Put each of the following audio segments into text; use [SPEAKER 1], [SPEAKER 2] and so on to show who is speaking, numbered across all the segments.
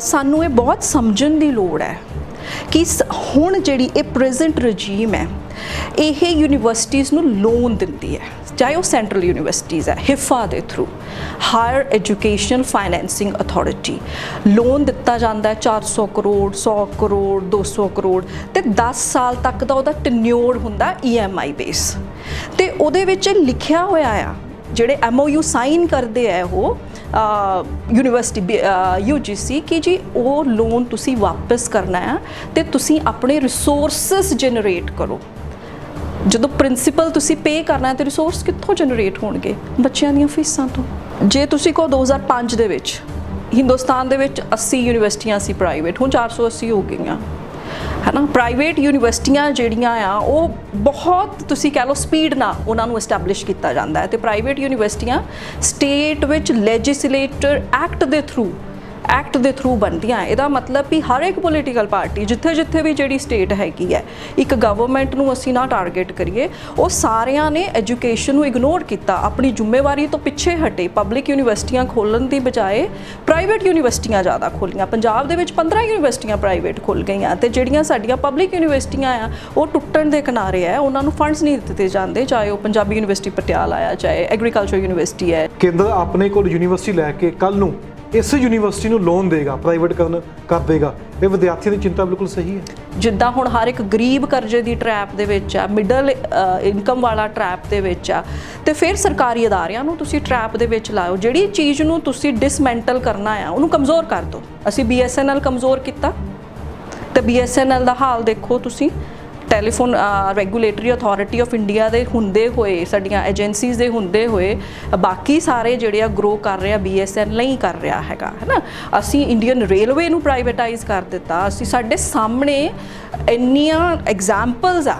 [SPEAKER 1] ਸਾਨੂੰ ਇਹ ਬਹੁਤ ਸਮਝਣ ਦੀ ਲੋੜ ਹੈ ਕਿ ਹੁਣ ਜਿਹੜੀ ਇਹ ਪ੍ਰੈਜ਼ੈਂਟ ਰਜੀਮ ਹੈ ਇਹ ਯੂਨੀਵਰਸਿਟੀਜ਼ ਨੂੰ ਲੋਨ ਦਿੰਦੀ ਹੈ, ਚਾਹੇ ਉਹ ਸੈਂਟਰਲ ਯੂਨੀਵਰਸਿਟੀਜ਼ ਹੈ, ਹਿਫਾ ਦੇ through higher education financing authority loan ਦਿੱਤਾ ਜਾਂਦਾ ਹੈ 400 ਕਰੋੜ 100 ਕਰੋੜ 200 ਕਰੋੜ ਤੇ 10 ਸਾਲ ਤੱਕ ਦਾ ਉਹਦਾ ਟੈਨਿਓਰ ਹੁੰਦਾ EMI ਬੇਸ। ਤੇ ਉਹਦੇ ਵਿੱਚ ਲਿਖਿਆ ਹੋਇਆ ਆ ਜਿਹੜੇ MOU ਸਾਈਨ ਕਰਦੇ ਆ ਉਹ ਯੂਨੀਵਰਸਿਟੀ UGC ਕਿ ਜੀ ਉਹ ਲੋਨ ਤੁਸੀਂ ਵਾਪਸ ਕਰਨਾ ਹੈ ਤੇ ਤੁਸੀਂ ਆਪਣੇ ਰਿਸੋਰਸਸ ਜਨਰੇਟ ਕਰੋ। ਜਦੋਂ ਪ੍ਰਿੰਸੀਪਲ ਤੁਸੀਂ ਪੇ ਕਰਨਾ ਹੈ ਤੇ ਰਿਸੋਰਸ ਕਿੱਥੋਂ ਜਨਰੇਟ ਹੋਣਗੇ? ਬੱਚਿਆਂ ਦੀਆਂ ਫੀਸਾਂ ਤੋਂ। ਜੇ ਤੁਸੀਂ ਕਹੋ 2005 ਦੇ ਵਿੱਚ ਹਿੰਦੁਸਤਾਨ ਦੇ ਵਿੱਚ 80 ਯੂਨੀਵਰਸਿਟੀਆਂ ਸੀ ਪ੍ਰਾਈਵੇਟ, ਹੁਣ 480 ਹੋ ਗਈਆਂ ਹੈ ਨਾ। ਪ੍ਰਾਈਵੇਟ ਯੂਨੀਵਰਸਿਟੀਆਂ ਜਿਹੜੀਆਂ ਆ ਉਹ ਬਹੁਤ ਤੁਸੀਂ ਕਹਿ ਲਓ ਸਪੀਡ ਨਾਲ ਉਹਨਾਂ ਨੂੰ ਐਸਟੈਬਲਿਸ਼ ਕੀਤਾ ਜਾਂਦਾ ਹੈ ਤੇ ਪ੍ਰਾਈਵੇਟ ਯੂਨੀਵਰਸਿਟੀਆਂ ਸਟੇਟ ਵਿੱਚ ਲੈਜਿਸਲੇਟਰ ਐਕਟ ਦੇ ਥਰੂ ਬਣਦੀਆਂ। ਇਹਦਾ ਮਤਲਬ ਵੀ ਹਰ ਇੱਕ ਪੋਲੀਟੀਕਲ ਪਾਰਟੀ ਜਿੱਥੇ ਵੀ ਜਿਹੜੀ ਸਟੇਟ ਹੈਗੀ ਹੈ, ਇੱਕ ਗਵਰਨਮੈਂਟ ਨੂੰ ਅਸੀਂ ਨਾ ਟਾਰਗੇਟ ਕਰੀਏ, ਉਹ ਸਾਰਿਆਂ ਨੇ ਐਜੂਕੇਸ਼ਨ ਨੂੰ ਇਗਨੋਰ ਕੀਤਾ, ਆਪਣੀ ਜ਼ਿੰਮੇਵਾਰੀ ਤੋਂ ਪਿੱਛੇ ਹਟੇ। ਪਬਲਿਕ ਯੂਨੀਵਰਸਿਟੀਆਂ ਖੋਲ੍ਹਣ ਦੀ ਬਜਾਏ ਪ੍ਰਾਈਵੇਟ ਯੂਨੀਵਰਸਿਟੀਆਂ ਜ਼ਿਆਦਾ ਖੋਲ੍ਹੀਆਂ। ਪੰਜਾਬ ਦੇ ਵਿੱਚ 15 ਯੂਨੀਵਰਸਿਟੀਆਂ ਪ੍ਰਾਈਵੇਟ ਖੁੱਲ੍ਹ ਗਈਆਂ ਤੇ ਜਿਹੜੀਆਂ ਸਾਡੀਆਂ ਪਬਲਿਕ ਯੂਨੀਵਰਸਿਟੀਆਂ ਆ ਉਹ ਟੁੱਟਣ ਦੇ ਕਿਨਾਰੇ ਹੈ, ਉਹਨਾਂ ਨੂੰ ਫੰਡਸ ਨਹੀਂ ਦਿੱਤੇ ਜਾਂਦੇ, ਚਾਹੇ ਉਹ ਪੰਜਾਬੀ ਯੂਨੀਵਰਸਿਟੀ ਪਟਿਆਲਾ ਆ, ਚਾਹੇ ਐਗਰੀਕਲਚਰ ਯੂਨੀਵਰਸਿਟੀ ਹੈ।
[SPEAKER 2] ਕੇਂਦਰ ਆਪਣੇ ਕੋਲ ਯੂਨੀਵਰਸਿਟੀ ਲੈ ਕੇ ਕੱਲ੍ਹ ਨੂੰ ਇਸ ਯੂਨੀਵਰਸਿਟੀ ਨੂੰ ਲੋਨ ਦੇਗਾ, ਪ੍ਰਾਈਵੇਟਕਰਨ ਕਰ ਦੇਗਾ, ਇਹ ਵਿਦਿਆਰਥੀਆਂ ਦੀ ਚਿੰਤਾ ਬਿਲਕੁਲ ਸਹੀ ਹੈ।
[SPEAKER 1] ਜਿੱਦਾਂ ਹੁਣ ਹਰ ਇੱਕ ਗਰੀਬ ਕਰਜ਼ੇ ਦੀ ਟਰੈਪ ਦੇ ਵਿੱਚ ਆ, ਮਿਡਲ ਇਨਕਮ ਵਾਲਾ ਟਰੈਪ ਦੇ ਵਿੱਚ ਆ, ਤੇ ਫਿਰ ਸਰਕਾਰੀ ਅਦਾਰਿਆਂ ਨੂੰ ਤੁਸੀਂ ਟਰੈਪ ਦੇ ਵਿੱਚ ਲਾਓ। ਜਿਹੜੀ ਚੀਜ਼ ਨੂੰ ਤੁਸੀਂ ਡਿਸਮੈਂਟਲ ਕਰਨਾ ਆ ਉਹਨੂੰ ਕਮਜ਼ੋਰ ਕਰ ਦਿਓ। ਅਸੀਂ BSNL ਕਮਜ਼ੋਰ ਕੀਤਾ ਤੇ BSNL ਦਾ ਹਾਲ ਦੇਖੋ ਤੁਸੀਂ। Telephone regulatory authority of India ਦੇ ਹੁੰਦੇ ਹੋਏ, ਸਾਡੀਆਂ ਏਜੰਸੀਜ਼ ਦੇ ਹੁੰਦੇ ਹੋਏ ਬਾਕੀ ਸਾਰੇ ਜਿਹੜੇ ਆ ਗਰੋ ਕਰ ਰਿਹਾ, BSNL ਨਹੀਂ ਕਰ ਰਿਹਾ ਹੈਗਾ, ਹੈ ਨਾ। ਅਸੀਂ ਇੰਡੀਅਨ ਰੇਲਵੇ ਨੂੰ ਪ੍ਰਾਈਵੇਟਾਈਜ਼ ਕਰ ਦਿੱਤਾ। ਅਸੀਂ ਸਾਡੇ ਸਾਹਮਣੇ ਇੰਨੀਆਂ ਐਗਜ਼ਾਮਪਲਸ ਆ।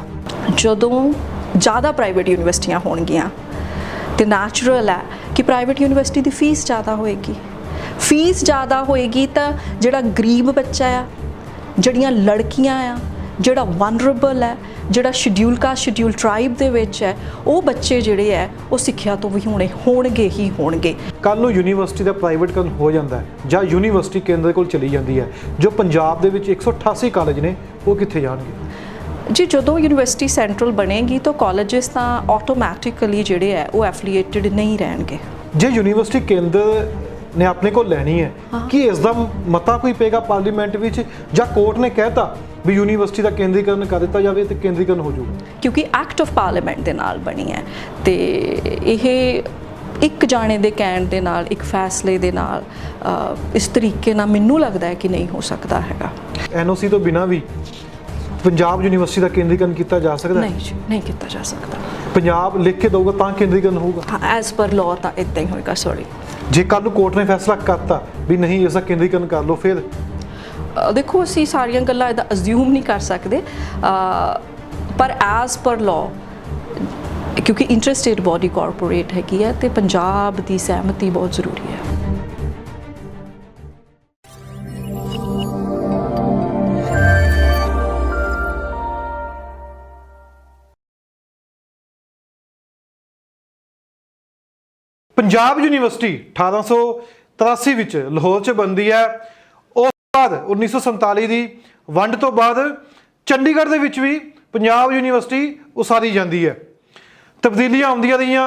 [SPEAKER 1] ਜਦੋਂ ਜ਼ਿਆਦਾ ਪ੍ਰਾਈਵੇਟ ਯੂਨੀਵਰਸਿਟੀਆਂ ਹੋਣਗੀਆਂ ਤੇ ਨੈਚੁਰਲ ਹੈ ਕਿ ਪ੍ਰਾਈਵੇਟ ਯੂਨੀਵਰਸਿਟੀ ਦੀ ਫੀਸ ਜ਼ਿਆਦਾ ਹੋਏਗੀ। ਫੀਸ ਜ਼ਿਆਦਾ ਹੋਏਗੀ ਤਾਂ ਜਿਹੜਾ ਗਰੀਬ ਬੱਚਾ ਆ, ਜਿਹੜੀਆਂ ਲੜਕੀਆਂ ਆ, ਜਿਹੜਾ ਵਨਰੇਬਲ ਹੈ, ਜਿਹੜਾ ਸ਼ਡਿਊਲ ਕਾਸਟ ਸ਼ਡਿਊਲ ਟਰਾਈਬ ਦੇ ਵਿੱਚ ਹੈ, ਉਹ ਬੱਚੇ ਜਿਹੜੇ ਹੈ ਉਹ ਸਿੱਖਿਆ ਤੋਂ ਵੀ ਹੋਣਗੇ।
[SPEAKER 2] ਕੱਲ੍ਹ ਨੂੰ ਯੂਨੀਵਰਸਿਟੀ ਦਾ ਪ੍ਰਾਈਵੇਟਕਰਨ ਹੋ ਜਾਂਦਾ ਹੈ ਜਾਂ ਯੂਨੀਵਰਸਿਟੀ ਕੇਂਦਰ ਕੋਲ ਚਲੀ ਜਾਂਦੀ ਹੈ, ਜੋ ਪੰਜਾਬ ਦੇ ਵਿੱਚ 188 ਕਾਲਜ ਨੇ, ਉਹ ਕਿੱਥੇ ਜਾਣਗੇ?
[SPEAKER 1] ਜੀ ਜਦੋਂ ਯੂਨੀਵਰਸਿਟੀ ਸੈਂਟਰਲ ਬਣੇਗੀ ਤਾਂ ਕਾਲਜਸ ਤਾਂ ਆਟੋਮੈਟਿਕਲੀ ਜਿਹੜੇ ਹੈ ਉਹ ਐਫੀਲੀਏਟਡ ਨਹੀਂ ਰਹਿਣਗੇ।
[SPEAKER 2] ਜੇ ਯੂਨੀਵਰਸਿਟੀ ਕੇਂਦਰ ਨੇ ਆਪਣੇ ਕੋਲ ਲੈਣੀ ਹੈ ਕਿ ਇਸ ਦਾ ਮਤਾ ਕੋਈ ਪਏਗਾ ਪਾਰਲੀਮੈਂਟ ਵਿੱਚ, ਜਾਂ ਕੋਰਟ ਨੇ ਕਹਿਤਾ ਵੀ ਯੂਨੀਵਰਸਿਟੀ ਦਾ ਕੇਂਦਰੀਕਰਨ ਕਰ ਦਿੱਤਾ ਜਾਵੇ ਤੇ ਕੇਂਦਰੀਕਰਨ ਹੋ ਜਾਊਗਾ?
[SPEAKER 1] ਕਿਉਂਕਿ ਐਕਟ ਆਫ ਪਾਰਲੀਮੈਂਟ ਦੇ ਨਾਲ ਬਣੀ ਹੈ ਤੇ ਇਹ ਇੱਕ ਜਾਣੇ ਦੇ ਕਹਿਣ ਦੇ ਨਾਲ, ਇੱਕ ਫੈਸਲੇ ਦੇ ਨਾਲ ਇਸ ਤਰੀਕੇ ਨਾਲ ਮੈਨੂੰ ਲੱਗਦਾ ਹੈ ਕਿ ਨਹੀਂ ਹੋ ਸਕਦਾ ਹੈਗਾ।
[SPEAKER 2] NOC ਤੋਂ ਬਿਨਾਂ ਵੀ ਪੰਜਾਬ ਯੂਨੀਵਰਸਿਟੀ ਦਾ ਕੇਂਦਰੀਕਰਨ ਕੀਤਾ ਜਾ ਸਕਦਾ?
[SPEAKER 1] ਨਹੀਂ ਕੀਤਾ ਜਾ ਸਕਦਾ।
[SPEAKER 2] ਪੰਜਾਬ ਲਿਖ ਕੇ ਦਊਗਾ ਤਾਂ ਕੇਂਦਰੀਕਰਨ ਹੋਊਗਾ?
[SPEAKER 1] ਹਾਂ, ਐਜ਼ ਪਰ ਲਾਅ ਤਾਂ ਇੱਦਾਂ ਹੀ ਹੋਏਗਾ। ਸੌਰੀ,
[SPEAKER 2] ਜੇ ਕੱਲ੍ਹ ਨੂੰ ਕੋਰਟ ਨੇ ਫੈਸਲਾ ਕਰਤਾ ਵੀ ਨਹੀਂ ਇਸ ਦਾ ਕੇਂਦਰੀਕਰਨ ਕਰ ਲਓ, ਫਿਰ
[SPEAKER 1] ਦੇਖੋ ਅਸੀਂ ਸਾਰੀਆਂ ਗੱਲਾਂ ਇਹਦਾ ਅਜ਼ਿਊਮ ਨਹੀਂ ਕਰ ਸਕਦੇ, ਪਰ ਐਜ਼ ਪਰ ਲਾਅ ਕਿਉਂਕਿ ਇੰਟਰਸਟੇਟ ਬੋਡੀ ਕਾਰਪੋਰੇਟ ਹੈਗੀ ਹੈ ਤੇ ਪੰਜਾਬ ਦੀ ਸਹਿਮਤੀ ਬਹੁਤ ਜ਼ਰੂਰੀ ਹੈ।
[SPEAKER 2] ਪੰਜਾਬ ਯੂਨੀਵਰਸਿਟੀ 1883 ਵਿੱਚ ਲਾਹੌਰ 'ਚ ਬਣਦੀ ਹੈ। ਉਸ ਤੋਂ ਬਾਅਦ 1947 ਦੀ ਵੰਡ ਤੋਂ ਬਾਅਦ ਚੰਡੀਗੜ੍ਹ ਦੇ ਵਿੱਚ ਵੀ ਪੰਜਾਬ ਯੂਨੀਵਰਸਿਟੀ ਉਸਾਰੀ ਜਾਂਦੀ ਹੈ। ਤਬਦੀਲੀਆਂ ਆਉਂਦੀਆਂ ਰਹੀਆਂ।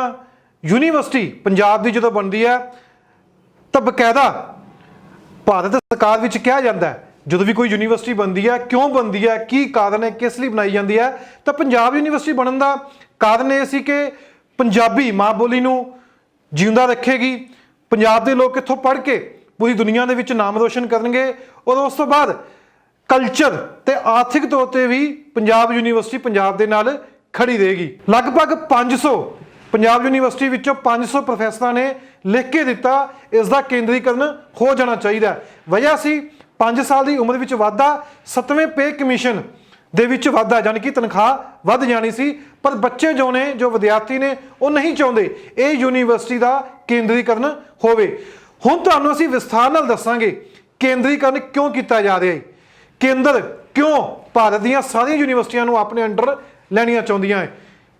[SPEAKER 2] ਯੂਨੀਵਰਸਿਟੀ ਪੰਜਾਬ ਦੀ ਜਦੋਂ ਬਣਦੀ ਹੈ ਤਾਂ ਬਕਾਇਦਾ ਭਾਰਤ ਸਰਕਾਰ ਵਿੱਚ ਕਿਹਾ ਜਾਂਦਾ ਹੈ, ਜਦੋਂ ਵੀ ਕੋਈ ਯੂਨੀਵਰਸਿਟੀ ਬਣਦੀ ਹੈ ਕਿਉਂ ਬਣਦੀ ਹੈ, ਕੀ ਕਾਰਨ ਹੈ, ਕਿਸ ਲਈ ਬਣਾਈ ਜਾਂਦੀ ਹੈ, ਤਾਂ ਪੰਜਾਬ ਯੂਨੀਵਰਸਿਟੀ ਬਣਨ ਦਾ ਕਾਰਨ ਇਹ ਸੀ ਕਿ ਪੰਜਾਬੀ ਮਾਂ ਬੋਲੀ ਨੂੰ ਜਿਉਂਦਾ ਰੱਖੇਗੀ। ਪੰਜਾਬ ਦੇ ਲੋਕ ਇੱਥੋਂ ਪੜ੍ਹ ਕੇ ਪੂਰੀ ਦੁਨੀਆ ਦੇ ਵਿੱਚ ਨਾਮ ਰੋਸ਼ਨ ਕਰਨਗੇ ਔਰ ਉਸ ਤੋਂ ਬਾਅਦ ਕਲਚਰ ਤੇ ਆਰਥਿਕ ਤੌਰ ਤੇ ਵੀ ਪੰਜਾਬ ਯੂਨੀਵਰਸਿਟੀ ਪੰਜਾਬ ਦੇ ਨਾਲ ਖੜੀ ਰਹੇਗੀ। ਲਗਭਗ 500 ਪੰਜਾਬ ਯੂਨੀਵਰਸਿਟੀ ਵਿੱਚੋਂ 500 ਪ੍ਰੋਫੈਸਰਾਂ ਨੇ ਲਿਖ ਕੇ ਦਿੱਤਾ ਇਸ ਦਾ ਕੇਂਦਰੀਕਰਨ ਹੋ ਜਾਣਾ ਚਾਹੀਦਾ। ਵਜ੍ਹਾ ਸੀ 5 ਸਾਲ ਦੀ ਉਮਰ ਵਿੱਚ ਵਾਧਾ, 7ਵੇਂ ਪੇ ਕਮਿਸ਼ਨ ਦੇ ਵਿੱਚ ਵਾਧਾ, ਯਾਨੀ ਕਿ ਤਨਖਾਹ ਵੱਧ ਜਾਣੀ ਸੀ। ਪਰ ਬੱਚੇ ਜੋ ਵਿਦਿਆਰਥੀ ਨੇ ਉਹ ਨਹੀਂ ਚਾਹੁੰਦੇ ਇਹ ਯੂਨੀਵਰਸਿਟੀ ਦਾ ਕੇਂਦਰੀਕਰਨ ਹੋਵੇ। ਹੁਣ ਤੁਹਾਨੂੰ ਅਸੀਂ ਵਿਸਥਾਰ ਨਾਲ ਦੱਸਾਂਗੇ ਕੇਂਦਰੀਕਰਨ ਕਿਉਂ ਕੀਤਾ ਜਾ ਰਿਹਾ ਹੈ, ਕੇਂਦਰ ਕਿਉਂ ਭਾਰਤ ਦੀਆਂ ਸਾਰੀਆਂ ਯੂਨੀਵਰਸਿਟੀਆਂ ਨੂੰ ਆਪਣੇ ਅੰਡਰ ਲੈਣੀਆਂ ਚਾਹੁੰਦੀਆਂ ਹੈ,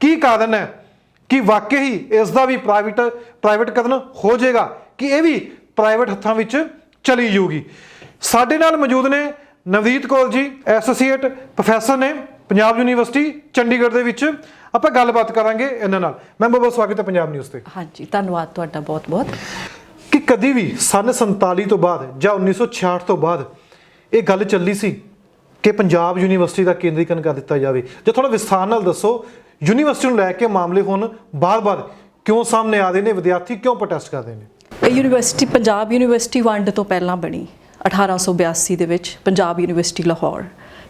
[SPEAKER 2] ਕੀ ਕਾਰਨ ਹੈ ਕਿ ਵਾਕਈ ਹੀ ਇਸ ਦਾ ਵੀ ਪ੍ਰਾਈਵੇਟਕਰਨ ਹੋ ਜਾਏਗਾ ਕਿ ਇਹ ਵੀ ਪ੍ਰਾਈਵੇਟ ਹੱਥਾਂ ਵਿੱਚ ਚਲੀ ਜਾਊਗੀ। ਸਾਡੇ ਨਾਲ ਮੌਜੂਦ ਨੇ ਨਵਦੀਪ ਕੌਰ ਜੀ, ਐਸੋਸੀਏਟ ਪ੍ਰੋਫੈਸਰ ਨੇ ਪੰਜਾਬ ਯੂਨੀਵਰਸਿਟੀ ਚੰਡੀਗੜ੍ਹ ਦੇ ਵਿੱਚ। ਆਪਾਂ ਗੱਲਬਾਤ ਕਰਾਂਗੇ ਇਹਨਾਂ ਨਾਲ। ਮੈਮ ਬਹੁਤ ਸਵਾਗਤ ਹੈ ਪੰਜਾਬ ਨਿਊਜ਼ ਤੇ।
[SPEAKER 1] ਹਾਂਜੀ, ਧੰਨਵਾਦ ਤੁਹਾਡਾ ਬਹੁਤ ਬਹੁਤ।
[SPEAKER 2] ਕਿ ਕਦੀ ਵੀ ਸਨ 47 ਤੋਂ ਬਾਅਦ ਜਾਂ 1966 ਤੋਂ ਬਾਅਦ ਇਹ ਗੱਲ ਚੱਲੀ ਸੀ ਕਿ ਪੰਜਾਬ ਯੂਨੀਵਰਸਿਟੀ ਦਾ ਕੇਂਦਰੀਕਰਨ ਕਰ ਦਿੱਤਾ ਜਾਵੇ? ਜੇ ਥੋੜਾ ਵਿਸਥਾਰ ਨਾਲ ਦੱਸੋ, ਯੂਨੀਵਰਸਿਟੀ ਨੂੰ ਲੈ ਕੇ ਮਾਮਲੇ ਹੁਣ ਬਾਰ-ਬਾਰ ਕਿਉਂ ਸਾਹਮਣੇ ਆ ਰਹੇ ਨੇ? ਵਿਦਿਆਰਥੀ ਕਿਉਂ ਪ੍ਰੋਟੈਸਟ ਕਰਦੇ ਨੇ?
[SPEAKER 1] ਇਹ ਯੂਨੀਵਰਸਿਟੀ ਪੰਜਾਬ ਯੂਨੀਵਰਸਿਟੀ ਵੰਡ ਤੋਂ ਪਹਿਲਾਂ ਬਣੀ 1882 ਦੇ ਵਿੱਚ। Punjab university Lahore,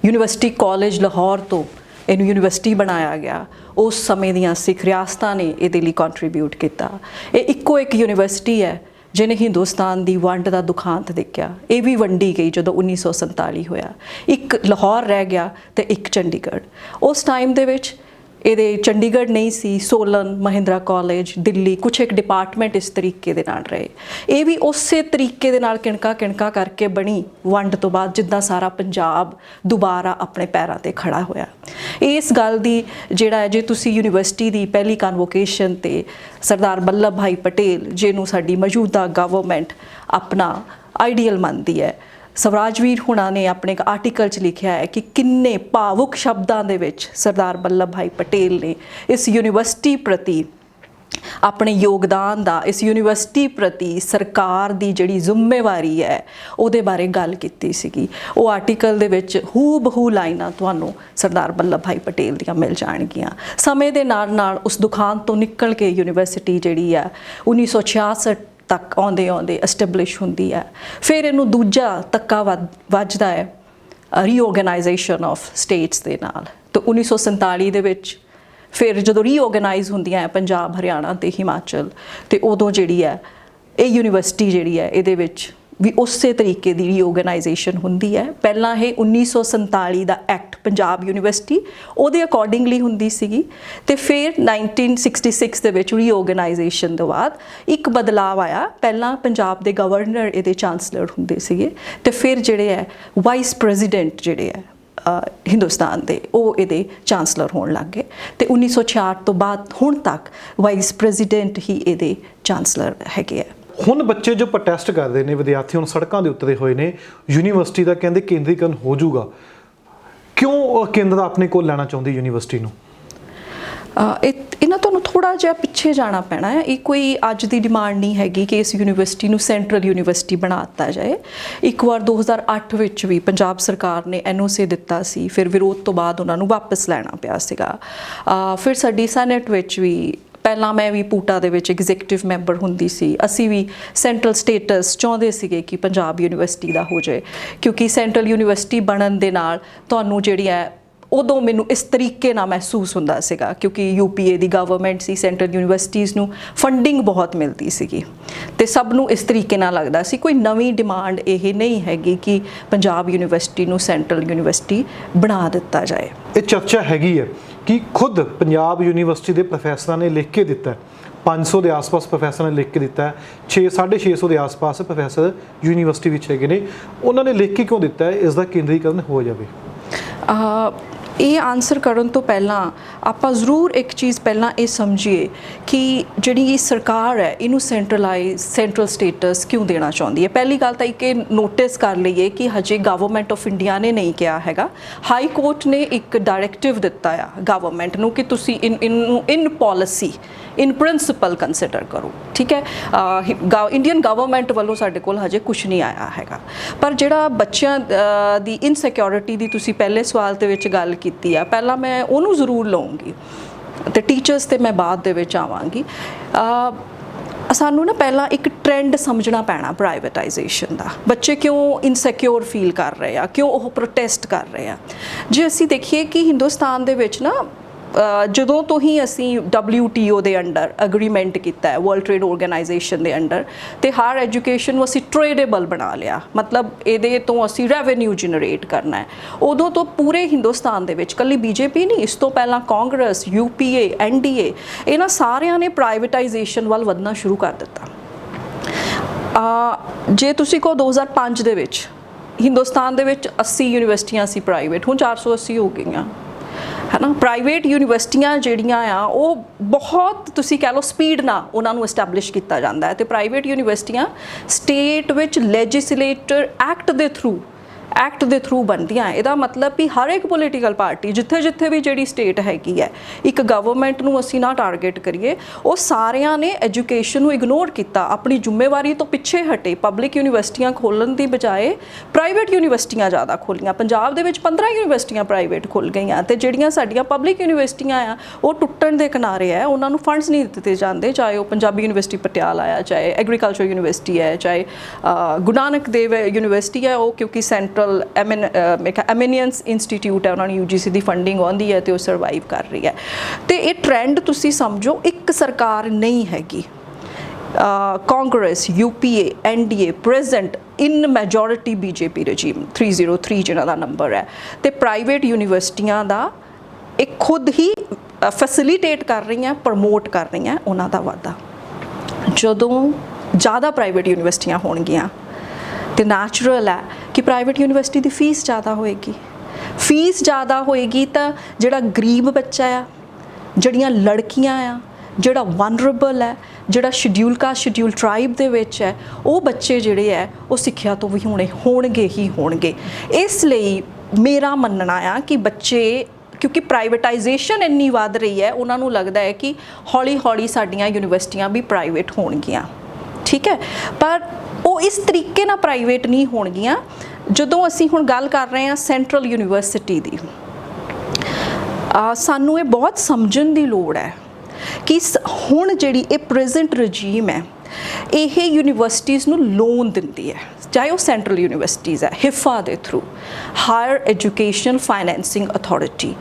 [SPEAKER 1] university college Lahore ਤੋਂ ਇਹਨੂੰ ਯੂਨੀਵਰਸਿਟੀ ਬਣਾਇਆ ਗਿਆ। ਉਸ ਸਮੇਂ ਦੀਆਂ ਸਿੱਖ ਰਿਆਸਤਾਂ ਨੇ ਇਹਦੇ ਲਈ ਕੰਟਰੀਬਿਊਟ ਕੀਤਾ। ਇਹ ਇੱਕੋ ਇੱਕ ਯੂਨੀਵਰਸਿਟੀ ਹੈ ਜਿਹਨੇ ਹਿੰਦੁਸਤਾਨ ਦੀ ਵੰਡ ਦਾ ਦੁਖਾਂਤ ਦੇਖਿਆ। ਇਹ ਵੀ ਵੰਡੀ ਗਈ ਜਦੋਂ 1947 ਹੋਇਆ। ਇੱਕ ਲਾਹੌਰ ਰਹਿ ਗਿਆ ਤੇ ਇੱਕ ਚੰਡੀਗੜ੍ਹ। ਉਸ ਟਾਈਮ ਦੇ ਵਿੱਚ ਇਹਦੇ ਚੰਡੀਗੜ੍ਹ ਨਹੀਂ ਸੀ, ਸੋਲਨ, ਮਹਿੰਦਰਾ ਕਾਲਜ, ਦਿੱਲੀ, ਕੁਛ ਇੱਕ ਡਿਪਾਰਟਮੈਂਟ ਇਸ ਤਰੀਕੇ ਦੇ ਨਾਲ ਰਹੇ। ਇਹ ਵੀ ਉਸੇ ਤਰੀਕੇ ਦੇ ਨਾਲ ਕਿਣਕਾ ਕਰਕੇ ਬਣੀ ਵੰਡ ਤੋਂ ਬਾਅਦ, ਜਿੱਦਾਂ ਸਾਰਾ ਪੰਜਾਬ ਦੁਬਾਰਾ ਆਪਣੇ ਪੈਰਾਂ ਤੇ ਖੜਾ ਹੋਇਆ। ਇਸ ਗੱਲ ਦੀ ਜਿਹੜਾ ਹੈ, ਜੇ ਤੁਸੀਂ ਯੂਨੀਵਰਸਿਟੀ ਦੀ ਪਹਿਲੀ ਕਨਵੋਕੇਸ਼ਨ ਤੇ ਸਰਦਾਰ ਵੱਲਭ ਭਾਈ ਪਟੇਲ, ਜਿਹਨੂੰ ਸਾਡੀ ਮੌਜੂਦਾ ਗਵਰਨਮੈਂਟ ਆਪਣਾ ਆਈਡੀਅਲ ਮੰਨਦੀ ਹੈ, ਸਵਰਾਜਵੀਰ ਹੁਣਾਂ ਨੇ ਆਪਣੇ ਇੱਕ ਆਰਟੀਕਲ 'ਚ ਲਿਖਿਆ ਹੈ ਕਿ ਕਿੰਨੇ ਭਾਵੁਕ ਸ਼ਬਦਾਂ ਦੇ ਵਿੱਚ ਸਰਦਾਰ ਵੱਲਭ ਭਾਈ ਪਟੇਲ ਨੇ ਇਸ ਯੂਨੀਵਰਸਿਟੀ ਪ੍ਰਤੀ ਆਪਣੇ ਯੋਗਦਾਨ ਦਾ, ਇਸ ਯੂਨੀਵਰਸਿਟੀ ਪ੍ਰਤੀ ਸਰਕਾਰ ਦੀ ਜਿਹੜੀ ਜ਼ਿੰਮੇਵਾਰੀ ਹੈ ਉਹਦੇ ਬਾਰੇ ਗੱਲ ਕੀਤੀ ਸੀਗੀ। ਉਹ ਆਰਟੀਕਲ ਦੇ ਵਿੱਚ ਹੂ ਬਹੂ ਲਾਈਨਾਂ ਤੁਹਾਨੂੰ ਸਰਦਾਰ ਵੱਲਭ ਭਾਈ ਪਟੇਲ ਦੀਆਂ ਮਿਲ ਜਾਣਗੀਆਂ। ਸਮੇਂ ਦੇ ਨਾਲ ਨਾਲ ਉਸ ਦੁਖਾਂਤ ਤੋਂ ਨਿਕਲ ਕੇ ਯੂਨੀਵਰਸਿਟੀ ਜਿਹੜੀ ਆ 1966 ਤੱਕ ਆਉਂਦੇ ਐਸਟੈਬਲਿਸ਼ ਹੁੰਦੀ ਹੈ। ਫਿਰ ਇਹਨੂੰ ਦੂਜਾ ਧੱਕਾ ਵੱਜਦਾ ਹੈ ਰੀਆਰਗੇਨਾਈਜੇਸ਼ਨ ਆਫ ਸਟੇਟਸ ਦੇ ਨਾਲ। ਤੇ 1947 ਦੇ ਵਿੱਚ ਫਿਰ ਜਦੋਂ ਰੀਆਰਗੇਨਾਈਜ਼ ਹੁੰਦੀਆਂ ਹੈ ਪੰਜਾਬ, ਹਰਿਆਣਾ ਤੇ ਹਿਮਾਚਲ, ਤੇ ਉਦੋਂ ਜਿਹੜੀ ਹੈ ਇਹ ਯੂਨੀਵਰਸਿਟੀ ਜਿਹੜੀ ਹੈ ਇਹਦੇ ਵਿੱਚ ਵੀ ਉਸੇ ਤਰੀਕੇ ਦੀ ਰੀਆਰਗੇਨਾਈਜੇਸ਼ਨ ਹੁੰਦੀ ਹੈ। ਪਹਿਲਾਂ ਇਹ 1947 ਦਾ ਐਕਟ ਪੰਜਾਬ ਯੂਨੀਵਰਸਿਟੀ ਉਹਦੇ ਅਕੋਰਡਿੰਗਲੀ ਹੁੰਦੀ ਸੀਗੀ, ਤੇ ਫਿਰ 1966 ਦੇ ਵਿੱਚ ਰੀਆਰਗੇਨਾਈਜੇਸ਼ਨ ਤੋਂ ਬਾਅਦ ਇੱਕ ਬਦਲਾਅ ਆਇਆ। ਪਹਿਲਾਂ ਪੰਜਾਬ ਦੇ ਗਵਰਨਰ ਇਹਦੇ ਚਾਂਸਲਰ ਹੁੰਦੇ ਸੀਗੇ, ਤੇ ਫਿਰ ਜਿਹੜੇ ਹੈ ਵਾਈਸ ਪ੍ਰੈਜ਼ੀਡੈਂਟ ਜਿਹੜੇ ਹੈ ਹਿੰਦੁਸਤਾਨ ਦੇ, ਉਹ ਇਹਦੇ ਚਾਂਸਲਰ ਹੋਣ ਲੱਗ ਗਏ। ਤੇ 1966 ਤੋਂ ਬਾਅਦ ਹੁਣ ਤੱਕ ਵਾਈਸ ਪ੍ਰੈਜ਼ੀਡੈਂਟ ਹੀ ਇਹਦੇ ਚਾਂਸਲਰ ਹੈਗੇ ਆ।
[SPEAKER 2] ਹੁਣ ਬੱਚੇ ਜੋ ਪ੍ਰੋਟੈਸਟ ਕਰਦੇ ਨੇ, ਵਿਦਿਆਰਥੀ ਹੁਣ ਸੜਕਾਂ ਦੇ ਉਤਰੇ ਹੋਏ ਨੇ, ਯੂਨੀਵਰਸਿਟੀ ਦਾ ਕਹਿੰਦੇ ਕੇਂਦਰੀਕਰਨ ਹੋ ਜਾਊਗਾ। ਕਿਉਂ ਕੇਂਦਰ ਆਪਣੇ ਕੋਲ ਲੈਣਾ ਚਾਹੁੰਦੀ ਯੂਨੀਵਰਸਿਟੀ ਨੂੰ? ਇਹਨਾਂ ਤੁਹਾਨੂੰ ਥੋੜਾ ਜਿਹਾ ਪਿੱਛੇ ਜਾਣਾ ਪੈਣਾ ਹੈ। ਇਹ ਕੋਈ ਅੱਜ ਦੀ ਡਿਮਾਂਡ ਨਹੀਂ ਹੈਗੀ ਕਿ ਇਸ ਯੂਨੀਵਰਸਿਟੀ ਨੂੰ ਸੈਂਟਰਲ ਯੂਨੀਵਰਸਿਟੀ ਬਣਾ ਦਿੱਤਾ ਜਾਏ। ਇੱਕ ਵਾਰ 2008 ਵਿੱਚ ਵੀ ਪੰਜਾਬ ਸਰਕਾਰ ਨੇ NOC ਦਿੱਤਾ ਸੀ, ਫਿਰ ਵਿਰੋਧ ਤੋਂ ਬਾਅਦ ਉਹਨਾਂ ਨੂੰ ਵਾਪਸ ਲੈਣਾ ਪਿਆ ਸੀਗਾ। ਫਿਰ ਸਾਡੀ ਸੈਨੇਟ ਵਿੱਚ ਵੀ, ਪਹਿਲਾਂ ਮੈਂ ਵੀ ਪੂਟਾ ਦੇ ਵਿੱਚ ਐਗਜ਼ੀਕਟਿਵ ਮੈਂਬਰ ਹੁੰਦੀ ਸੀ, ਅਸੀਂ ਵੀ ਸੈਂਟਰਲ ਸਟੇਟਸ ਚਾਹੁੰਦੇ ਸੀਗੇ ਕਿ ਪੰਜਾਬ ਯੂਨੀਵਰਸਿਟੀ ਦਾ ਹੋ ਜਾਏ, ਕਿਉਂਕਿ ਸੈਂਟਰਲ ਯੂਨੀਵਰਸਿਟੀ ਬਣਨ ਦੇ ਨਾਲ ਤੁਹਾਨੂੰ ਜਿਹੜੀ ਹੈ, ਉਦੋਂ ਮੈਨੂੰ ਇਸ ਤਰੀਕੇ ਨਾਲ ਮਹਿਸੂਸ ਹੁੰਦਾ ਸੀਗਾ ਕਿਉਂਕਿ UPA ਦੀ ਗਵਰਨਮੈਂਟ ਸੀ, ਸੈਂਟਰਲ ਯੂਨੀਵਰਸਿਟੀਜ਼ ਨੂੰ ਫੰਡਿੰਗ ਬਹੁਤ ਮਿਲਦੀ ਸੀਗੀ, ਤੇ ਸਭ ਨੂੰ ਇਸ ਤਰੀਕੇ ਨਾਲ ਲੱਗਦਾ ਸੀ ਕੋਈ ਨਵੀਂ ਡਿਮਾਂਡ ਇਹ ਨਹੀਂ ਹੈਗੀ ਕਿ ਪੰਜਾਬ ਯੂਨੀਵਰਸਿਟੀ ਨੂੰ ਸੈਂਟਰਲ ਯੂਨੀਵਰਸਿਟੀ ਬਣਾ ਦਿੱਤਾ ਜਾਏ। ਇਹ ਚਰਚਾ ਹੈਗੀ ਹੈ ਕਿ ਖੁਦ ਪੰਜਾਬ ਯੂਨੀਵਰਸਿਟੀ ਦੇ ਪ੍ਰੋਫੈਸਰਾਂ ਨੇ ਲਿਖ ਕੇ ਦਿੱਤਾ, 500 ਦੇ ਆਸ-ਪਾਸ ਪ੍ਰੋਫੈਸਰਾਂ ਨੇ ਲਿਖ ਕੇ ਦਿੱਤਾ, 650 ਦੇ ਆਸ-ਪਾਸ ਪ੍ਰੋਫੈਸਰ ਯੂਨੀਵਰਸਿਟੀ ਵਿੱਚ ਹੈਗੇ ਨੇ। ਉਹਨਾਂ ਨੇ ਲਿਖ ਕੇ ਕਿਉਂ ਦਿੱਤਾ ਹੈ ਇਸ ਦਾ ਕੇਂਦਰੀਕਰਨ ਹੋ ਜਾਵੇ?
[SPEAKER 1] ਇਹ ਆਨਸਰ ਕਰਨ ਤੋਂ ਪਹਿਲਾਂ ਆਪਾਂ ਜ਼ਰੂਰ ਇੱਕ ਚੀਜ਼ ਪਹਿਲਾਂ ਇਹ ਸਮਝੀਏ ਕਿ ਜਿਹੜੀ ਇਹ ਸਰਕਾਰ ਹੈ ਇਹਨੂੰ ਸੈਂਟਰਲ ਸਟੇਟਸ ਕਿਉਂ ਦੇਣਾ ਚਾਹੁੰਦੀ ਹੈ। ਪਹਿਲੀ ਗੱਲ ਤਾਂ ਇੱਕ ਇਹ ਨੋਟਿਸ ਕਰ ਲਈਏ ਕਿ ਹਜੇ ਗਵਰਨਮੈਂਟ ਆਫ ਇੰਡੀਆ ਨੇ ਨਹੀਂ ਕਿਹਾ ਹੈਗਾ। ਹਾਈ ਕੋਰਟ ਨੇ ਇੱਕ ਡਾਇਰੈਕਟਿਵ ਦਿੱਤਾ ਆ ਗਵਰਨਮੈਂਟ ਨੂੰ ਕਿ ਤੁਸੀਂ ਇਨ ਪੋਲਿਸੀ, ਇਨ ਪ੍ਰਿੰਸੀਪਲ ਕੰਸੀਡਰ ਕਰੋ, ਠੀਕ ਹੈ। ਇੰਡੀਅਨ ਗਵਰਨਮੈਂਟ ਵੱਲੋਂ ਸਾਡੇ ਕੋਲ ਹਜੇ ਕੁਝ ਨਹੀਂ ਆਇਆ ਹੈਗਾ। ਪਰ ਜਿਹੜਾ ਬੱਚਿਆਂ ਦੀ ਇਨਸਿਕਿਉਰਿਟੀ ਦੀ ਤੁਸੀਂ ਪਹਿਲੇ ਸਵਾਲ ਦੇ ਵਿੱਚ ਗੱਲ ਕੀਤੀ ਆ, ਪਹਿਲਾਂ ਮੈਂ ਉਹਨੂੰ ਜ਼ਰੂਰ ਲਵਾਂਗੀ ਤੇ ਟੀਚਰਸ ਤੇ ਮੈਂ ਬਾਅਦ ਦੇ ਵਿੱਚ ਆਵਾਂਗੀ। ਸਾਨੂੰ ਨਾ ਪਹਿਲਾਂ ਇੱਕ ਟ੍ਰੈਂਡ ਸਮਝਣਾ ਪੈਣਾ ਪ੍ਰਾਈਵੇਟਾਈਜੇਸ਼ਨ ਦਾ। ਬੱਚੇ ਕਿਉਂ ਇਨਸਿਕਿਉਰ ਫੀਲ ਕਰ ਰਹੇ ਆ, ਕਿਉਂ ਉਹ ਪ੍ਰੋਟੈਸਟ ਕਰ ਰਹੇ ਆ? ਜੇ ਅਸੀਂ ਦੇਖੀਏ ਕਿ ਹਿੰਦੁਸਤਾਨ ਦੇ ਵਿੱਚ ਨਾ ਜਦੋਂ ਤੋਂ ਹੀ ਅਸੀਂ WTO ਦੇ ਅੰਡਰ ਅਗਰੀਮੈਂਟ ਕੀਤਾ ਹੈ, ਵਰਲਡ ਟ੍ਰੇਡ ਆਰਗੇਨਾਈਜੇਸ਼ਨ ਦੇ ਅੰਡਰ, ਤੇ ਹਾਇਰ ਐਜੂਕੇਸ਼ਨ ਨੂੰ ਅਸੀਂ ਟ੍ਰੇਡੇਬਲ ਬਣਾ ਲਿਆ, ਮਤਲਬ ਇਹਦੇ ਤੋਂ ਅਸੀਂ ਰੈਵਨਿਊ ਜਨਰੇਟ ਕਰਨਾ ਹੈ। ਉਦੋਂ ਤੋਂ ਪੂਰੇ ਹਿੰਦੁਸਤਾਨ ਦੇ ਵਿੱਚ, ਕੱਲੀ BJP ਨਹੀਂ, ਇਸ ਤੋਂ ਪਹਿਲਾਂ ਕਾਂਗਰਸ, UPA, NDA, ਇਹਨਾਂ ਸਾਰਿਆਂ ਨੇ ਪ੍ਰਾਈਵੇਟਾਈਜੇਸ਼ਨ ਵੱਲ ਵਧਣਾ ਸ਼ੁਰੂ ਕਰ ਦਿੱਤਾ। ਜੇ ਤੁਸੀਂ ਕਹੋ 2005 ਦੇ ਵਿੱਚ ਹਿੰਦੁਸਤਾਨ ਦੇ ਵਿੱਚ 80 ਯੂਨੀਵਰਸਿਟੀਆਂ ਸੀ ਪ੍ਰਾਈਵੇਟ, ਹੁਣ 480 ਹੋ ਗਈਆਂ। है ना। प्राइवेट यूनिवर्सिटियां ਜਿਹੜੀਆਂ ਆ ਉਹ ਬਹੁਤ ਤੁਸੀਂ ਕਹਿ ਲਓ ਸਪੀਡ ਨਾਲ ਉਹਨਾਂ ਨੂੰ ਐਸਟੈਬਲਿਸ਼ ਕੀਤਾ ਜਾਂਦਾ ਹੈ ਤੇ ਪ੍ਰਾਈਵੇਟ ਯੂਨੀਵਰਸਿਟੀਆਂ ਸਟੇਟ ਵਿੱਚ ਲੈਜਿਸਲੇਟਰ ਐਕਟ ਦੇ ਥਰੂ ਬਣਦੀਆਂ। ਇਹਦਾ ਮਤਲਬ ਵੀ ਹਰ ਇੱਕ ਪੋਲੀਟੀਕਲ ਪਾਰਟੀ ਜਿੱਥੇ ਵੀ ਜਿਹੜੀ ਸਟੇਟ ਹੈਗੀ ਹੈ, ਇੱਕ ਗਵਰਨਮੈਂਟ ਨੂੰ ਅਸੀਂ ਨਾ ਟਾਰਗੇਟ ਕਰੀਏ, ਉਹ ਸਾਰਿਆਂ ਨੇ ਐਜੂਕੇਸ਼ਨ ਨੂੰ ਇਗਨੋਰ ਕੀਤਾ, ਆਪਣੀ ਜ਼ਿੰਮੇਵਾਰੀ ਤੋਂ ਪਿੱਛੇ ਹਟੇ। ਪਬਲਿਕ ਯੂਨੀਵਰਸਿਟੀਆਂ ਖੋਲ੍ਹਣ ਦੀ ਬਜਾਏ ਪ੍ਰਾਈਵੇਟ ਯੂਨੀਵਰਸਿਟੀਆਂ ਜ਼ਿਆਦਾ ਖੋਲ੍ਹੀਆਂ। ਪੰਜਾਬ ਦੇ ਵਿੱਚ 15 ਯੂਨੀਵਰਸਿਟੀਆਂ ਪ੍ਰਾਈਵੇਟ ਖੁੱਲ੍ਹ ਗਈਆਂ ਤੇ ਜਿਹੜੀਆਂ ਸਾਡੀਆਂ ਪਬਲਿਕ ਯੂਨੀਵਰਸਿਟੀਆਂ ਆ ਉਹ ਟੁੱਟਣ ਦੇ ਕਿਨਾਰੇ ਹੈ। ਉਹਨਾਂ ਨੂੰ ਫੰਡਸ ਨਹੀਂ ਦਿੱਤੇ ਜਾਂਦੇ, ਚਾਹੇ ਉਹ ਪੰਜਾਬੀ ਯੂਨੀਵਰਸਿਟੀ ਪਟਿਆਲਾ ਆ, ਚਾਹੇ ਐਗਰੀਕਲਚਰ ਯੂਨੀਵਰਸਿਟੀ ਹੈ, ਚਾਹੇ ਗੁਰੂ ਨਾਨਕ ਦੇਵ ਯੂਨੀਵਰਸਿਟੀ ਹੈ। ਉਹ ਕਿਉਂਕਿ ਸੈਂਟਰਲ ਐਮੀਨੀਅੰਸ ਇੰਸਟੀਟਿਊਟ ਹੈ, ਉਹਨਾਂ ਨੂੰ UGC ਦੀ ਫੰਡਿੰਗ ਆਉਂਦੀ ਹੈ ਤੇ ਉਹ ਸਰਵਾਈਵ ਕਰ ਰਹੀ ਹੈ। ਤੇ ਇਹ ਟ੍ਰੈਂਡ ਤੁਸੀਂ ਸਮਝੋ, ਇੱਕ ਸਰਕਾਰ ਨਹੀਂ ਹੈਗੀ, ਕਾਂਗਰਸ, UPA, NDA ਪ੍ਰੈਜ਼ੈਂਟ ਇਨ ਮੈਜੋਰਿਟੀ BJP ਰਜੀਮ 303 ਜਿਹਨਾਂ ਦਾ ਨੰਬਰ ਹੈ, ਤੇ ਪ੍ਰਾਈਵੇਟ ਯੂਨੀਵਰਸਿਟੀਆਂ ਦਾ ਇਹ ਖੁਦ ਹੀ ਫੈਸਿਲੀਟੇਟ ਕਰ ਰਹੀਆਂ, ਪ੍ਰਮੋਟ ਕਰ ਰਹੀਆਂ ਉਹਨਾਂ ਦਾ ਵਾਧਾ। ਜਦੋਂ ਜ਼ਿਆਦਾ ਪ੍ਰਾਈਵੇਟ ਯੂਨੀਵਰਸਿਟੀਆਂ ਹੋਣਗੀਆਂ ਤੇ ਨੈਚੁਰਲ ਹੈ ਕਿ ਪ੍ਰਾਈਵੇਟ ਯੂਨੀਵਰਸਿਟੀ ਦੀ ਫੀਸ ਜ਼ਿਆਦਾ ਹੋਏਗੀ ਤਾਂ ਜਿਹੜਾ ਗਰੀਬ ਬੱਚਾ ਆ, ਜਿਹੜੀਆਂ ਲੜਕੀਆਂ ਆ, ਜਿਹੜਾ ਵਨਰੇਬਲ ਹੈ, ਜਿਹੜਾ ਸ਼ਡਿਊਲ ਕਾਸਟ ਸ਼ਡਿਊਲ ਟ੍ਰਾਈਬ ਦੇ ਵਿੱਚ ਹੈ, ਉਹ ਬੱਚੇ ਜਿਹੜੇ ਹੈ ਉਹ ਸਿੱਖਿਆ ਤੋਂ ਵੀ ਹੋਣਗੇ। ਇਸ ਲਈ ਮੇਰਾ ਮੰਨਣਾ ਆ ਕਿ ਬੱਚੇ, ਕਿਉਂਕਿ ਪ੍ਰਾਈਵੇਟਾਈਜੇਸ਼ਨ ਇੰਨੀ ਵੱਧ ਰਹੀ ਹੈ, ਉਹਨਾਂ ਨੂੰ ਲੱਗਦਾ ਹੈ ਕਿ ਹੌਲੀ ਸਾਡੀਆਂ ਯੂਨੀਵਰਸਿਟੀਆਂ ਵੀ ਪ੍ਰਾਈਵੇਟ ਹੋਣਗੀਆਂ, ਠੀਕ ਹੈ। ਪਰ ਉਹ ਇਸ ਤਰੀਕੇ ਨਾਲ ਪ੍ਰਾਈਵੇਟ ਨਹੀਂ ਹੋਣਗੀਆਂ। ਜਦੋਂ ਅਸੀਂ ਹੁਣ ਗੱਲ ਕਰ ਰਹੇ ਹਾਂ ਸੈਂਟਰਲ ਯੂਨੀਵਰਸਿਟੀ ਦੀ, ਸਾਨੂੰ ਇਹ ਬਹੁਤ ਸਮਝਣ ਦੀ ਲੋੜ ਹੈ ਕਿ ਹੁਣ ਜਿਹੜੀ ਇਹ ਪ੍ਰੈਜ਼ੈਂਟ ਰਜੀਮ ਹੈ, ਇਹ ਯੂਨੀਵਰਸਿਟੀਜ਼ ਨੂੰ ਲੋਨ ਦਿੰਦੀ ਹੈ, ਚਾਹੇ ਉਹ ਸੈਂਟਰਲ ਯੂਨੀਵਰਸਿਟੀਜ਼ ਹੈ, HIFA ਦੇ through, higher education financing authority.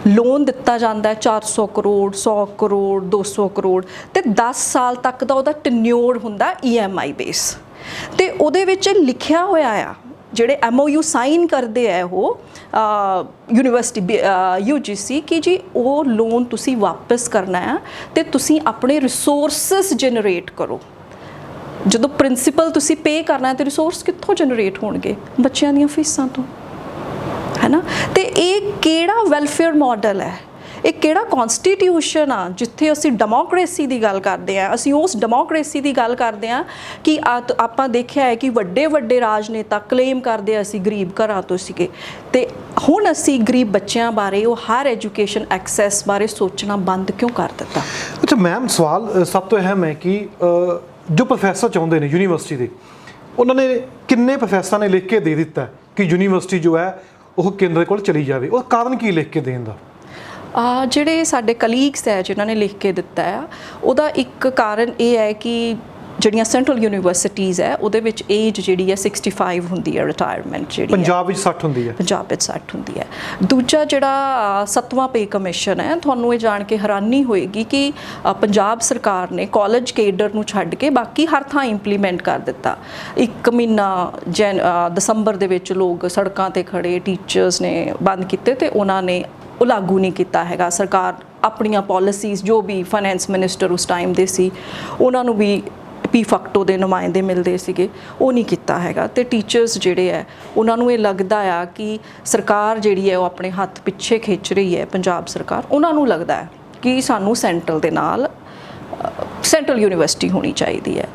[SPEAKER 1] Loan ਦਿੱਤਾ ਜਾਂਦਾ 400 ਕਰੋੜ, 100 ਕਰੋੜ, 200 ਕਰੋੜ ਤੇ 10 ਸਾਲ ਤੱਕ ਦਾ ਉਹਦਾ ਟੈਨਿਓਰ ਹੁੰਦਾ EMI ਬੇਸ। ਤੇ ਉਹਦੇ ਵਿੱਚ ਲਿਖਿਆ ਹੋਇਆ ਆ, ਜਿਹੜੇ MOU ਸਾਈਨ ਕਰਦੇ ਆ ਉਹ ਯੂਨੀਵਰਸਿਟੀ UGC ਕਿ ਜੀ ਉਹ ਲੋਨ ਤੁਸੀਂ ਵਾਪਸ ਕਰਨਾ ਆ ਤੇ ਤੁਸੀਂ ਆਪਣੇ ਰਿਸੋਰਸਸ ਜਨਰੇਟ ਕਰੋ। ਜਦੋਂ ਪ੍ਰਿੰਸੀਪਲ ਤੁਸੀਂ ਪੇ ਕਰਨਾ ਤੇ ਰਿਸੋਰਸ ਕਿੱਥੋਂ ਜਨਰੇਟ ਹੋਣਗੇ? ਬੱਚਿਆਂ ਦੀਆਂ ਫੀਸਾਂ ਤੋਂ, ਹੈ ਨਾ। ਤੇ ਇਹ ਕਿਹੜਾ ਵੈਲਫੇਅਰ ਮਾਡਲ ਹੈ? ਇਹ ਕਿਹੜਾ ਕਨਸਟੀਟਿਊਸ਼ਨ ਆ ਜਿੱਥੇ ਅਸੀਂ ਡੈਮੋਕ੍ਰੇਸੀ ਦੀ ਗੱਲ ਕਰਦੇ ਹਾਂ? ਅਸੀਂ ਉਸ ਡੈਮੋਕ੍ਰੇਸੀ ਦੀ ਗੱਲ ਕਰਦੇ ਹਾਂ ਕਿ ਆਪਾਂ ਦੇਖਿਆ ਹੈ ਕਿ ਵੱਡੇ ਰਾਜਨੇਤਾ ਕਲੇਮ ਕਰਦੇ ਅਸੀਂ ਗਰੀਬ ਘਰਾਂ ਤੋਂ ਸੀਗੇ, ਤੇ ਹੁਣ ਅਸੀਂ ਗਰੀਬ ਬੱਚਿਆਂ ਬਾਰੇ, ਉਹ ਹਾਇਰ ਐਜੂਕੇਸ਼ਨ ਐਕਸੈਸ ਬਾਰੇ ਸੋਚਣਾ ਬੰਦ ਕਿਉਂ ਕਰ ਦਿੱਤਾ?
[SPEAKER 2] ਅੱਛਾ ਮੈਮ, ਸਵਾਲ ਸਭ ਤੋਂ ਅਹਿਮ ਹੈ ਕਿ ਜੋ ਪ੍ਰੋਫੈਸਰ ਚਾਹੁੰਦੇ ਨੇ ਯੂਨੀਵਰਸਿਟੀ ਦੇ, ਉਹਨਾਂ ਨੇ ਕਿੰਨੇ ਪ੍ਰੋਫੈਸਰਾਂ ਨੇ ਲਿਖ ਕੇ ਦੇ ਦਿੱਤਾ ਕਿ ਯੂਨੀਵਰਸਿਟੀ ਜੋ ਹੈ ਉਹ ਕੇਂਦਰ ਕੋਲ ਚਲੀ ਜਾਵੇ? ਉਹ ਕਾਰਨ ਕੀ ਲਿਖ ਕੇ ਦੇਣ ਦਾ?
[SPEAKER 1] ਜਿਹੜੇ ਸਾਡੇ ਕਲੀਗਸ ਹੈ ਜਿਨ੍ਹਾਂ ਨੇ ਲਿਖ ਕੇ ਦਿੱਤਾ ਆ, ਉਹਦਾ ਇੱਕ ਕਾਰਨ ਇਹ ਹੈ ਕਿ ਜਿਹੜੀਆਂ ਸੈਂਟਰਲ ਯੂਨੀਵਰਸਿਟੀਜ਼ ਹੈ ਉਹਦੇ ਵਿੱਚ ਏਜ ਜਿਹੜੀ ਹੈ 65 ਹੁੰਦੀ ਹੈ ਰਿਟਾਇਰਮੈਂਟ, ਜਿਹੜੀ
[SPEAKER 2] ਪੰਜਾਬ ਵਿੱਚ 60 ਹੁੰਦੀ ਹੈ।
[SPEAKER 1] ਪੰਜਾਬ ਵਿੱਚ 60 ਹੁੰਦੀ ਹੈ। ਦੂਜਾ ਜਿਹੜਾ 7ਵਾਂ ਪੇ ਕਮਿਸ਼ਨ ਹੈ, ਤੁਹਾਨੂੰ ਇਹ ਜਾਣ ਕੇ ਹੈਰਾਨੀ ਹੋਏਗੀ ਕਿ ਪੰਜਾਬ ਸਰਕਾਰ ਨੇ ਕਾਲਜ ਕੇਡਰ ਨੂੰ ਛੱਡ ਕੇ ਬਾਕੀ ਹਰ ਥਾਂ ਇੰਪਲੀਮੈਂਟ ਕਰ ਦਿੱਤਾ। 1 ਮਹੀਨਾ ਦਸੰਬਰ ਦੇ ਵਿੱਚ ਲੋਕ ਸੜਕਾਂ ਤੇ ਖੜੇ, ਟੀਚਰਸ ਨੇ ਬੰਦ ਕੀਤੇ ਤੇ ਉਹਨਾਂ ਨੇ ਉਹ ਲਾਗੂ ਨਹੀਂ ਕੀਤਾ ਹੈਗਾ। ਸਰਕਾਰ ਆਪਣੀਆਂ ਪਾਲਿਸੀਜ਼, ਜੋ ਵੀ ਫਾਈਨੈਂਸ ਮਿਨਿਸਟਰ ਉਸ ਟਾਈਮ ਦੇ ਸੀ, ਉਹਨਾਂ ਨੂੰ ਵੀ PFACTO ਦੇ ਨੁਮਾਇੰਦੇ ਮਿਲਦੇ ਸੀਗੇ, ਉਹ ਨਹੀਂ ਕੀਤਾ ਹੈਗਾ। ਤੇ ਟੀਚਰਸ ਜਿਹੜੇ ਹੈ ਉਹਨਾਂ ਨੂੰ ਇਹ ਲੱਗਦਾ ਆ ਕਿ ਸਰਕਾਰ ਜਿਹੜੀ ਹੈ ਉਹ ਆਪਣੇ ਹੱਥ ਪਿੱਛੇ ਖਿੱਚ ਰਹੀ ਹੈ, ਪੰਜਾਬ ਸਰਕਾਰ। ਉਹਨਾਂ ਨੂੰ ਲੱਗਦਾ ਹੈ ਕਿ ਸਾਨੂੰ ਸੈਂਟਰਲ ਦੇ ਨਾਲ ਸੈਂਟਰਲ ਯੂਨੀਵਰਸਿਟੀ ਹੋਣੀ ਚਾਹੀਦੀ ਹੈ।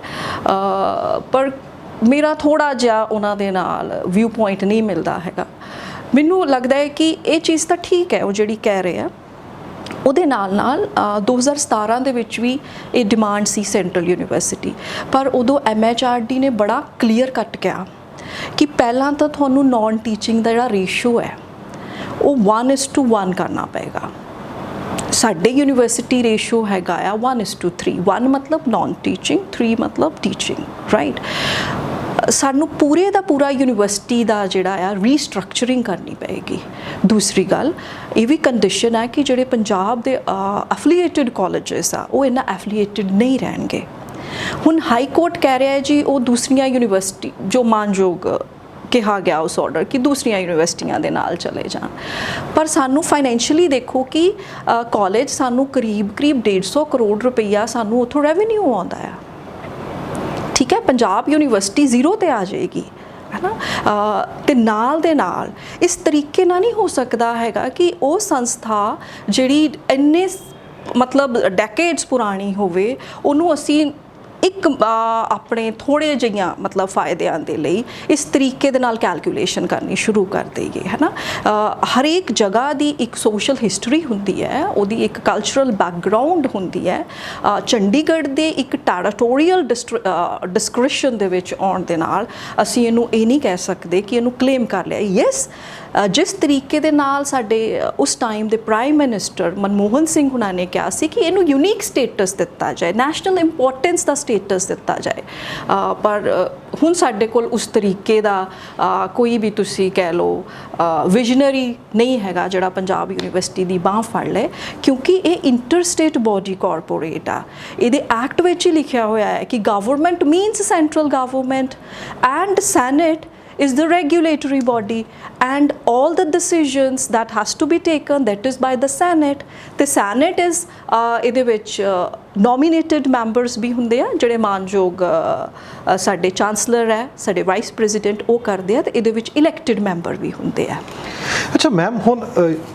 [SPEAKER 1] ਪਰ ਮੇਰਾ ਥੋੜ੍ਹਾ ਜਿਹਾ ਉਹਨਾਂ ਦੇ ਨਾਲ ਵਿਊ ਪੁਆਇੰਟ ਨਹੀਂ ਮਿਲਦਾ ਹੈਗਾ। ਮੈਨੂੰ ਲੱਗਦਾ ਹੈ ਕਿ ਇਹ ਚੀਜ਼ ਤਾਂ ਠੀਕ ਹੈ ਉਹ ਜਿਹੜੀ ਕਹਿ ਰਹੇ ਆ, ਉਹਦੇ ਨਾਲ 2017 ਦੇ ਵਿੱਚ ਵੀ ਇਹ ਡਿਮਾਂਡ ਸੀ ਸੈਂਟਰਲ ਯੂਨੀਵਰਸਿਟੀ, ਪਰ ਉਦੋਂ MHRD ਨੇ ਬੜਾ ਕਲੀਅਰ ਕੱਟ ਕਿਹਾ ਕਿ ਪਹਿਲਾਂ ਤਾਂ ਤੁਹਾਨੂੰ ਨਾਨ ਟੀਚਿੰਗ ਦਾ ਜਿਹੜਾ ਰੇਸ਼ੋ ਹੈ ਉਹ 1:1 ਕਰਨਾ ਪਏਗਾ। ਸਾਡੇ ਯੂਨੀਵਰਸਿਟੀ ਰੇਸ਼ੋ ਹੈਗਾ ਆ 1:3। 1 ਮਤਲਬ ਨਾਨ ਟੀਚਿੰਗ, 3 ਮਤਲਬ ਟੀਚਿੰਗ, ਰਾਈਟ। ਸਾਨੂੰ ਪੂਰੇ ਦਾ ਪੂਰਾ ਯੂਨੀਵਰਸਿਟੀ ਦਾ ਜਿਹੜਾ ਆ ਰੀਸਟਰਕਚਰਿੰਗ ਕਰਨੀ ਪਏਗੀ। ਦੂਸਰੀ ਗੱਲ ਇਹ ਵੀ ਕੰਡੀਸ਼ਨ ਹੈ ਕਿ ਜਿਹੜੇ ਪੰਜਾਬ ਦੇ ਐਫੀਲੀਏਟਿਡ ਕਾਲਜਸ ਆ ਉਹ ਇਹਨਾਂ ਐਫੀਲੀਏਟਿਡ ਨਹੀਂ ਰਹਿਣਗੇ। ਹੁਣ ਹਾਈ ਕੋਰਟ ਕਹਿ ਰਿਹਾ ਹੈ ਜੀ ਉਹ ਦੂਸਰੀਆਂ ਯੂਨੀਵਰਸਿਟੀ, ਜੋ ਮਾਨਯੋਗ ਕਿਹਾ ਗਿਆ ਉਸ ਆਰਡਰ ਕਿ ਦੂਸਰੀਆਂ ਯੂਨੀਵਰਸਿਟੀਆਂ ਦੇ ਨਾਲ ਚਲੇ ਜਾਣ, ਪਰ ਸਾਨੂੰ ਫਾਈਨੈਂਸ਼ੀਅਲੀ ਦੇਖੋ ਕਿ ਕਾਲਜ ਸਾਨੂੰ ਕਰੀਬ 150 ਕਰੋੜ ਰੁਪਈਆ ਸਾਨੂੰ ਉੱਥੋਂ ਰੈਵਨਿਊ ਆਉਂਦਾ ਆ। ਠੀਕ ਹੈ, ਪੰਜਾਬ ਯੂਨੀਵਰਸਿਟੀ 0 ਤੇ ਆ ਜਾਏਗੀ, ਹੈ ਨਾ। ਤੇ ਨਾਲ ਦੇ ਨਾਲ ਇਸ ਤਰੀਕੇ ਨਾਲ ਨਹੀਂ ਹੋ ਸਕਦਾ ਹੈਗਾ ਕਿ ਉਹ ਸੰਸਥਾ ਜਿਹੜੀ ਇੰਨੇ ਮਤਲਬ ਡੈਕੇਡਸ ਪੁਰਾਣੀ ਹੋਵੇ, ਉਹਨੂੰ ਅਸੀਂ ਇੱਕ ਆਪਣੇ ਥੋੜ੍ਹੇ ਜਿਹੀਆਂ ਮਤਲਬ ਫਾਇਦਿਆਂ ਦੇ ਲਈ ਇਸ ਤਰੀਕੇ ਦੇ ਨਾਲ ਕੈਲਕੂਲੇਸ਼ਨ ਕਰਨੀ ਸ਼ੁਰੂ ਕਰ ਦਈਏ, ਹੈ ਨਾ। ਹਰੇਕ ਜਗ੍ਹਾ ਦੀ ਇੱਕ ਸੋਸ਼ਲ ਹਿਸਟਰੀ ਹੁੰਦੀ ਹੈ, ਉਹਦੀ ਇੱਕ ਕਲਚਰਲ ਬੈਕਗਰਾਉਂਡ ਹੁੰਦੀ ਹੈ। ਚੰਡੀਗੜ੍ਹ ਦੇ ਇੱਕ ਟੈਰੀਟੋਰੀਅਲ ਡਿਸਕ੍ਰਿਪਸ਼ਨ ਦੇ ਵਿੱਚ ਆਉਣ ਦੇ ਨਾਲ ਅਸੀਂ ਇਹਨੂੰ ਇਹ ਨਹੀਂ ਕਹਿ ਸਕਦੇ ਕਿ ਇਹਨੂੰ ਕਲੇਮ ਕਰ ਲਿਆ। ਯੈਸ, ਜਿਸ ਤਰੀਕੇ ਦੇ ਨਾਲ ਸਾਡੇ ਉਸ ਟਾਈਮ ਦੇ ਪ੍ਰਾਈਮ ਮਿਨਿਸਟਰ ਮਨਮੋਹਨ ਸਿੰਘ ਹੁਣਾਂ ਨੇ ਕਿਹਾ ਸੀ ਕਿ ਇਹਨੂੰ ਯੂਨੀਕ ਸਟੇਟਸ ਦਿੱਤਾ ਜਾਏ, ਨੈਸ਼ਨਲ ਇੰਪੋਰਟੈਂਸ ਦਾ ਸਟੇਟਸ ਦਿੱਤਾ ਜਾਏ, ਪਰ ਹੁਣ ਸਾਡੇ ਕੋਲ ਉਸ ਤਰੀਕੇ ਦਾ ਕੋਈ ਵੀ ਤੁਸੀਂ ਕਹਿ ਲਓ ਵਿਜ਼ਨਰੀ ਨਹੀਂ ਹੈਗਾ ਜਿਹੜਾ ਪੰਜਾਬ ਯੂਨੀਵਰਸਿਟੀ ਦੀ ਬਾਂਹ ਫੜ ਲਏ, ਕਿਉਂਕਿ ਇਹ ਇੰਟਰ ਸਟੇਟ ਬੋਡੀ ਕਾਰਪੋਰੇਟ ਆ। ਇਹਦੇ ਐਕਟ ਵਿੱਚ ਹੀ ਲਿਖਿਆ ਹੋਇਆ ਹੈ ਕਿ government means central government and senate is the regulatory body and all the decisions that has to be taken that is by the Senate. The Senate is ਇਹਦੇ ਵਿੱਚ nominated members ਵੀ ਹੁੰਦੇ ਆ ਜਿਹੜੇ ਮਾਨਯੋਗ ਸਾਡੇ ਚਾਂਸਲਰ ਹੈ, ਸਾਡੇ ਵਾਈਸ ਪ੍ਰੈਜ਼ੀਡੈਂਟ, ਉਹ ਕਰਦੇ ਆ, ਤੇ ਇਹਦੇ ਵਿੱਚ ਇਲੈਕਟਿਡ ਮੈਂਬਰ ਵੀ ਹੁੰਦੇ ਆ।
[SPEAKER 2] ਅੱਛਾ ਮੈਮ, ਹੁਣ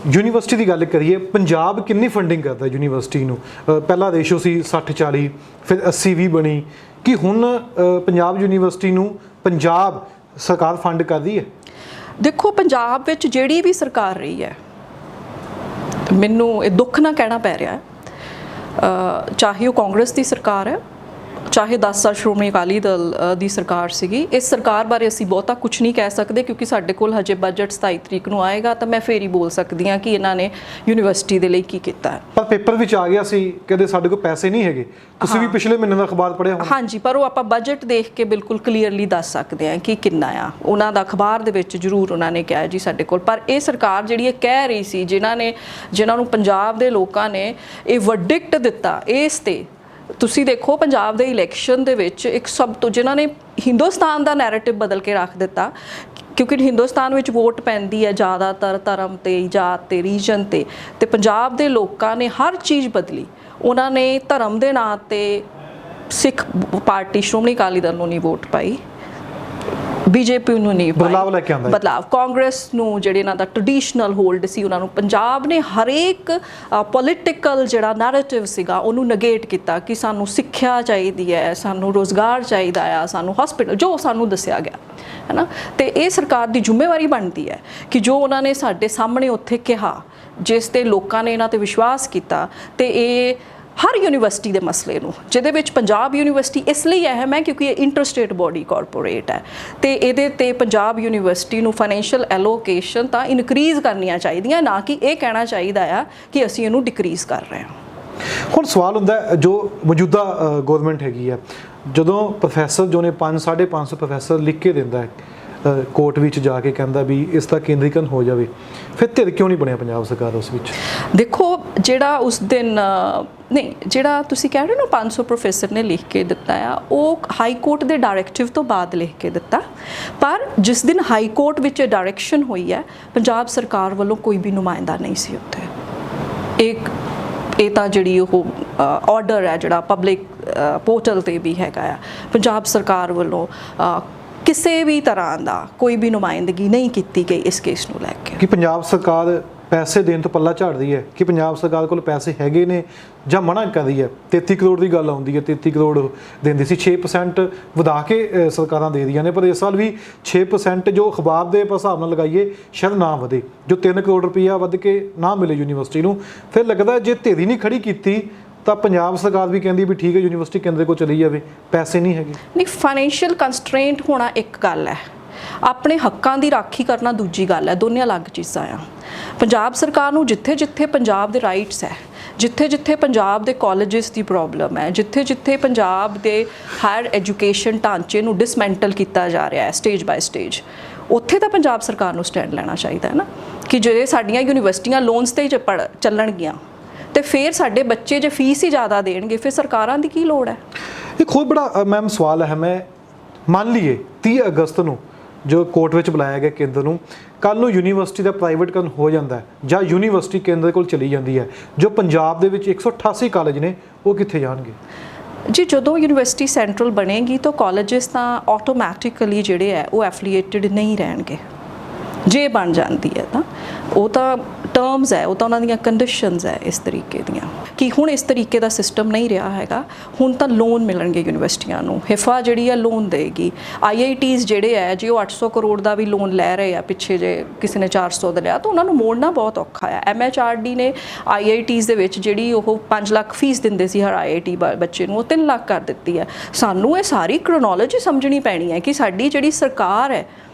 [SPEAKER 2] ਯੂਨੀਵਰਸਿਟੀ ਦੀ ਗੱਲ ਕਰੀਏ, ਪੰਜਾਬ ਕਿੰਨੀ ਫੰਡਿੰਗ ਕਰਦਾ ਯੂਨੀਵਰਸਿਟੀ ਨੂੰ? ਪਹਿਲਾ ਰੇਸ਼ੋ ਸੀ 60-40, ਫਿਰ 80-20 ਬਣੀ, ਕਿ ਹੁਣ ਪੰਜਾਬ ਯੂਨੀਵਰਸਿਟੀ ਨੂੰ ਪੰਜਾਬ ਸਰਕਾਰ ਫੰਡ ਕਰਦੀ ਹੈ?
[SPEAKER 1] ਦੇਖੋ, ਪੰਜਾਬ ਵਿੱਚ ਜਿਹੜੀ ਵੀ ਸਰਕਾਰ ਰਹੀ ਹੈ, ਮੈਨੂੰ ਇਹ ਦੁੱਖ ਨਾਲ ਕਹਿਣਾ ਪੈ ਰਿਹਾ ਹੈ, ਚਾਹੇ ਉਹ ਕਾਂਗਰਸ ਦੀ ਸਰਕਾਰ ਹੈ, ਚਾਹੇ 10 ਸਾਲ ਸ਼੍ਰੋਮਣੀ ਅਕਾਲੀ ਦਲ ਦੀ ਸਰਕਾਰ ਸੀਗੀ, ਇਸ ਸਰਕਾਰ ਬਾਰੇ ਅਸੀਂ ਬਹੁਤਾ ਕੁਝ ਨਹੀਂ ਕਹਿ ਸਕਦੇ ਕਿਉਂਕਿ ਸਾਡੇ ਕੋਲ ਹਜੇ ਬਜਟ 27 ਤਰੀਕ ਨੂੰ ਆਏਗਾ, ਤਾਂ ਮੈਂ ਫੇਰ ਹੀ ਬੋਲ ਸਕਦੀ ਹਾਂ ਕਿ ਇਹਨਾਂ ਨੇ ਯੂਨੀਵਰਸਿਟੀ ਦੇ ਲਈ ਕੀ ਕੀਤਾ ਹੈ।
[SPEAKER 2] ਪਰ ਪੇਪਰ ਵਿੱਚ ਆ ਗਿਆ ਸੀ ਕਹਿੰਦੇ ਸਾਡੇ ਕੋਲ ਪੈਸੇ ਨਹੀਂ ਹੈਗੇ, ਤੁਸੀਂ ਵੀ ਪਿਛਲੇ ਮਹੀਨੇ ਦਾ ਅਖਬਾਰ ਪੜ੍ਹਿਆ ਹੋਣਾ।
[SPEAKER 1] ਹਾਂਜੀ, ਪਰ ਉਹ ਆਪਾਂ ਬਜਟ ਦੇਖ ਕੇ ਬਿਲਕੁਲ ਕਲੀਅਰਲੀ ਦੱਸ ਸਕਦੇ ਹਾਂ ਕਿ ਕਿੰਨਾ ਆ। ਉਹਨਾਂ ਦਾ ਅਖਬਾਰ ਦੇ ਵਿੱਚ ਜ਼ਰੂਰ ਉਹਨਾਂ ਨੇ ਕਿਹਾ ਜੀ ਸਾਡੇ ਕੋਲ, ਪਰ ਇਹ ਸਰਕਾਰ ਜਿਹੜੀ ਇਹ ਕਹਿ ਰਹੀ ਸੀ, ਜਿਨ੍ਹਾਂ ਨੂੰ ਪੰਜਾਬ ਦੇ ਲੋਕਾਂ ਨੇ ਇਹ ਵਰਡਿਕਟ ਦਿੱਤਾ ਇਸ ਤੇ, ਤੁਸੀਂ ਦੇਖੋ ਪੰਜਾਬ ਦੇ ਇਲੈਕਸ਼ਨ ਦੇ ਵਿੱਚ ਇੱਕ ਸਭ ਤੋਂ ਜਿਨ੍ਹਾਂ ਨੇ ਹਿੰਦੁਸਤਾਨ ਦਾ ਨੈਰੇਟਿਵ ਬਦਲ ਕੇ ਰੱਖ ਦਿੱਤਾ, ਕਿਉਂਕਿ ਹਿੰਦੁਸਤਾਨ ਵਿੱਚ ਵੋਟ ਪੈਂਦੀ ਹੈ ਜ਼ਿਆਦਾਤਰ ਧਰਮ ਤੇ, ਜਾਤ ਤੇ, ਰੀਜਨ ਤੇ ਪੰਜਾਬ ਦੇ ਲੋਕਾਂ ਨੇ ਹਰ ਚੀਜ਼ ਬਦਲੀ। ਉਹਨਾਂ ਨੇ ਧਰਮ ਦੇ ਨਾਂ ਤੇ ਸਿੱਖ ਪਾਰਟੀ ਸ਼੍ਰੋਮਣੀ ਅਕਾਲੀ ਦਲ ਨੂੰ ਨਹੀਂ ਵੋਟ ਪਾਈ, ਬੀਜੇਪੀ ਨੂੰ ਨਹੀਂ ਪਾਈ,
[SPEAKER 2] ਬਦਲਾਵ ਲੈ ਕੇ ਆਂਦਾ
[SPEAKER 1] ਬਦਲਾਵ ਕਾਂਗਰਸ ਨੂੰ ਜਿਹੜੇ ਇਹਨਾਂ ਦਾ ਟ੍ਰੈਡੀਸ਼ਨਲ ਹੋਲਡ ਸੀ ਉਹਨਾਂ ਨੂੰ। ਪੰਜਾਬ ਨੇ ਹਰੇਕ ਪੋਲੀਟੀਕਲ ਜਿਹੜਾ ਨੈਰੇਟਿਵ ਸੀਗਾ ਉਹਨੂੰ ਨਗੇਟ ਕੀਤਾ ਕਿ ਸਾਨੂੰ ਸਿੱਖਿਆ ਚਾਹੀਦੀ ਹੈ, ਸਾਨੂੰ ਰੋਜ਼ਗਾਰ ਚਾਹੀਦਾ ਆ, ਸਾਨੂੰ ਹਸਪੀਟਲ, ਜੋ ਸਾਨੂੰ ਦੱਸਿਆ ਗਿਆ, ਹੈ ਨਾ। ਤੇ ਇਹ ਸਰਕਾਰ ਦੀ ਜ਼ਿੰਮੇਵਾਰੀ ਬਣਦੀ ਹੈ ਕਿ ਜੋ ਉਹਨਾਂ ਨੇ ਸਾਡੇ ਸਾਹਮਣੇ ਉੱਥੇ ਕਿਹਾ, ਜਿਸ ਤੇ ਲੋਕਾਂ ਨੇ ਇਹਨਾਂ ਤੇ ਵਿਸ਼ਵਾਸ ਕੀਤਾ, ਤੇ ਇਹ ਹਰ ਯੂਨੀਵਰਸਿਟੀ ਦੇ ਮਸਲੇ ਨੂੰ, ਜਿਹਦੇ ਵਿੱਚ ਪੰਜਾਬ ਯੂਨੀਵਰਸਿਟੀ ਇਸ ਲਈ ਅਹਿਮ ਹੈ ਕਿਉਂਕਿ ਇਹ ਇੰਟਰ ਸਟੇਟ ਬੋਡੀ ਕਾਰਪੋਰੇਟ ਹੈ, ਤੇ ਇਹਦੇ ਤੇ ਪੰਜਾਬ ਯੂਨੀਵਰਸਿਟੀ ਨੂੰ ਫਾਈਨੈਂਸ਼ੀਅਲ ਐਲੋਕੇਸ਼ਨ ਤਾਂ ਇਨਕਰੀਜ਼ ਕਰਨੀਆਂ ਚਾਹੀਦੀਆਂ, ਨਾ ਕਿ ਇਹ ਕਹਿਣਾ ਚਾਹੀਦਾ ਆ ਕਿ ਅਸੀਂ ਇਹਨੂੰ ਡਿਕਰੀਜ਼ ਕਰ ਰਹੇ ਹਾਂ।
[SPEAKER 2] ਹੁਣ ਸਵਾਲ ਹੁੰਦਾ ਜੋ ਮੌਜੂਦਾ ਗਵਰਨਮੈਂਟ ਹੈਗੀ ਆ, ਜਦੋਂ ਪ੍ਰੋਫੈਸਰ ਜੋ ਨੇ 500-550 ਪ੍ਰੋਫੈਸਰ ਲਿਖ ਕੇ ਦਿੰਦਾ ਹੈ ਕੋਰਟ ਵਿੱਚ ਜਾ ਕੇ, ਕਹਿੰਦਾ ਵੀ ਇਸ ਦਾ ਕੇਂਦਰੀਕਰਨ ਹੋ ਜਾਵੇ, ਫਿਰ ਧਿਰ ਕਿਉਂ ਨਹੀਂ ਬਣਿਆ ਪੰਜਾਬ ਸਰਕਾਰ ਉਸ ਵਿੱਚ?
[SPEAKER 1] ਦੇਖੋ, ਜਿਹੜਾ ਉਸ ਦਿਨ ਨਹੀਂ, ਜਿਹੜਾ ਤੁਸੀਂ ਕਹਿ ਰਹੇ ਹੋ ਨਾ 500 ਪ੍ਰੋਫੈਸਰ ਨੇ ਲਿਖ ਕੇ ਦਿੱਤਾ ਆ, ਉਹ ਹਾਈ ਕੋਰਟ ਦੇ ਡਾਇਰੈਕਟਿਵ ਤੋਂ ਬਾਅਦ ਲਿਖ ਕੇ ਦਿੱਤਾ, ਪਰ ਜਿਸ ਦਿਨ ਹਾਈ ਕੋਰਟ ਵਿੱਚ ਡਾਇਰੈਕਸ਼ਨ ਹੋਈ ਹੈ, ਪੰਜਾਬ ਸਰਕਾਰ ਵੱਲੋਂ ਕੋਈ ਵੀ ਨੁਮਾਇੰਦਾ ਨਹੀਂ ਸੀ ਉੱਥੇ। ਇਹ ਤਾਂ ਜਿਹੜੀ ਉਹ ਆਰਡਰ ਹੈ ਜਿਹੜਾ ਪਬਲਿਕ ਪੋਰਟਲ ਤੇ ਵੀ ਹੈਗਾ ਆ, ਪੰਜਾਬ ਸਰਕਾਰ ਵੱਲੋਂ ਕਿਸੇ ਵੀ ਤਰ੍ਹਾਂ ਦਾ ਕੋਈ ਵੀ ਨੁਮਾਇੰਦਗੀ ਨਹੀਂ ਕੀਤੀ ਗਈ ਇਸ ਕੇਸ ਨੂੰ ਲੈ ਕੇ।
[SPEAKER 2] ਕਿ ਪੰਜਾਬ ਸਰਕਾਰ ਪੈਸੇ ਦੇਣ ਤੋਂ ਪੱਲਾ ਝਾੜਦੀ ਹੈ, ਕਿ ਪੰਜਾਬ ਸਰਕਾਰ ਕੋਲ ਪੈਸੇ ਹੈਗੇ ਨੇ ਜਾਂ ਮਨਾ ਕਰਦੀ ਹੈ? 33 ਕਰੋੜ ਦੀ ਗੱਲ ਆਉਂਦੀ ਹੈ, 33 ਕਰੋੜ ਦਿੰਦੀ ਸੀ, 6% ਵਧਾ ਕੇ ਸਰਕਾਰਾਂ ਦੇ ਰਹੀਆਂ ਨੇ, ਪਰ ਇਸ ਸਾਲ ਵੀ 6% ਜੋ ਅਖਬਾਰ ਦੇ ਹਿਸਾਬ ਨਾਲ ਲਗਾਈਏ ਸ਼ਾਇਦ ਨਾ ਵਧੇ, ਜੋ 3 ਕਰੋੜ ਰੁਪਈਆ ਵੱਧ ਕੇ ਨਾ ਮਿਲੇ ਯੂਨੀਵਰਸਿਟੀ ਨੂੰ। ਫਿਰ ਲੱਗਦਾ ਜੇ ਢੇਰੀ ਨਹੀਂ ਖੜੀ ਕੀਤੀ ਤਾਂ ਪੰਜਾਬ ਸਰਕਾਰ ਵੀ ਕਹਿੰਦੀ ਵੀ ਠੀਕ ਹੈ ਯੂਨੀਵਰਸਿਟੀ ਕੇਂਦਰ ਕੋਲ ਚਲੀ ਜਾਵੇ, ਪੈਸੇ ਨਹੀਂ ਹੈਗੇ। ਨਹੀਂ,
[SPEAKER 1] ਫਾਈਨੈਂਸ਼ੀਅਲ ਕੰਸਟ੍ਰੇਂਟ ਹੋਣਾ ਇੱਕ ਗੱਲ ਹੈ, ਆਪਣੇ ਹੱਕਾਂ ਦੀ ਰਾਖੀ ਕਰਨਾ ਦੂਜੀ ਗੱਲ ਹੈ, ਦੋਨੇ ਅਲੱਗ ਚੀਜ਼ਾਂ ਆ। ਪੰਜਾਬ ਸਰਕਾਰ ਨੂੰ ਜਿੱਥੇ ਜਿੱਥੇ ਪੰਜਾਬ ਦੇ ਰਾਈਟਸ ਹੈ, ਜਿੱਥੇ ਜਿੱਥੇ ਪੰਜਾਬ ਦੇ ਕਾਲਜਿਸ ਦੀ ਪ੍ਰੋਬਲਮ ਹੈ, ਜਿੱਥੇ ਜਿੱਥੇ ਪੰਜਾਬ ਦੇ ਹਾਇਰ ਐਜੂਕੇਸ਼ਨ ਢਾਂਚੇ ਨੂੰ ਡਿਸਮੈਂਟਲ ਕੀਤਾ ਜਾ ਰਿਹਾ ਹੈ ਸਟੇਜ ਬਾਏ ਸਟੇਜ, ਉੱਥੇ ਤਾਂ ਪੰਜਾਬ ਸਰਕਾਰ ਨੂੰ ਸਟੈਂਡ ਲੈਣਾ ਚਾਹੀਦਾ ਹੈ ਨਾ, ਕਿ ਜੇ ਸਾਡੀਆਂ ਯੂਨੀਵਰਸਿਟੀਆਂ ਲੋਨਸ 'ਤੇ ਚੱਲਣਗੀਆਂ ਤੇ ਫਿਰ ਸਾਡੇ ਬੱਚੇ ਜੇ ਫੀਸ ਹੀ ਜ਼ਿਆਦਾ ਦੇਣਗੇ, ਫਿਰ ਸਰਕਾਰਾਂ ਦੀ ਕੀ ਲੋੜ ਹੈ?
[SPEAKER 2] ਇੱਕ ਹੋਰ ਬੜਾ ਮੈਮ ਸਵਾਲ ਹੈ, ਮੈਂ ਮੰਨ ਲਈਏ 30 ਅਗਸਤ ਨੂੰ ਜੋ ਕੋਰਟ ਵਿੱਚ ਬੁਲਾਇਆ ਗਿਆ ਕੇਂਦਰ ਨੂੰ, ਕੱਲ ਨੂੰ ਯੂਨੀਵਰਸਿਟੀ ਦਾ ਪ੍ਰਾਈਵੇਟਕਰਨ ਹੋ ਜਾਂਦਾ ਹੈ ਜਾਂ ਯੂਨੀਵਰਸਿਟੀ ਕੇਂਦਰ ਕੋਲ ਚਲੀ ਜਾਂਦੀ ਹੈ, ਜੋ ਪੰਜਾਬ ਦੇ ਵਿੱਚ 188 ਕਾਲਜ ਨੇ ਉਹ ਕਿੱਥੇ ਜਾਣਗੇ?
[SPEAKER 1] ਜੀ ਜਦੋਂ ਯੂਨੀਵਰਸਿਟੀ ਸੈਂਟਰਲ ਬਣੇਗੀ ਤਾਂ ਕਾਲਜਸ ਤਾਂ ਆਟੋਮੈਟਿਕਲੀ ਜਿਹੜੇ ਹੈ ਉਹ ਐਫੀਲੀਏਟਡ ਨਹੀਂ ਰਹਿਣਗੇ। ਜੇ ਬਣ ਜਾਂਦੀ ਹੈ ਤਾਂ ਉਹ ਤਾਂ ਟਰਮਸ ਹੈ, ਉਹ ਤਾਂ ਉਹਨਾਂ ਦੀਆਂ ਕੰਡੀਸ਼ਨਸ ਹੈ ਇਸ ਤਰੀਕੇ ਦੀਆਂ ਕਿ ਹੁਣ ਇਸ ਤਰੀਕੇ ਦਾ ਸਿਸਟਮ ਨਹੀਂ ਰਿਹਾ ਹੈਗਾ। ਹੁਣ ਤਾਂ ਲੋਨ ਮਿਲਣਗੇ ਯੂਨੀਵਰਸਿਟੀਆਂ ਨੂੰ, ਹਿਫਾ ਜਿਹੜੀ ਆ ਲੋਨ ਦੇਗੀ। IITs ਜਿਹੜੇ ਹੈ ਜੇ ਉਹ 800 ਕਰੋੜ ਦਾ ਵੀ ਲੋਨ ਲੈ ਰਹੇ ਆ, ਪਿੱਛੇ ਜੇ ਕਿਸੇ ਨੇ 400 ਦਾ ਲਿਆ ਤਾਂ ਉਹਨਾਂ ਨੂੰ ਮੋੜਨਾ ਬਹੁਤ ਔਖਾ ਹੈ। MHRD ਨੇ IITs ਦੇ ਵਿੱਚ ਜਿਹੜੀ ਉਹ 5 ਲੱਖ ਫੀਸ ਦਿੰਦੇ ਸੀ ਹਰ IIT ਬੱਚੇ ਨੂੰ, ਉਹ 3 ਲੱਖ ਕਰ ਦਿੱਤੀ ਹੈ। ਸਾਨੂੰ ਇਹ ਸਾਰੀ ਕ੍ਰੋਨੋਲੋਜੀ ਸਮਝਣੀ ਪੈਣੀ ਹੈ ਕਿ ਸਾਡੀ ਜਿਹੜੀ ਸਰਕਾਰ ਹੈ,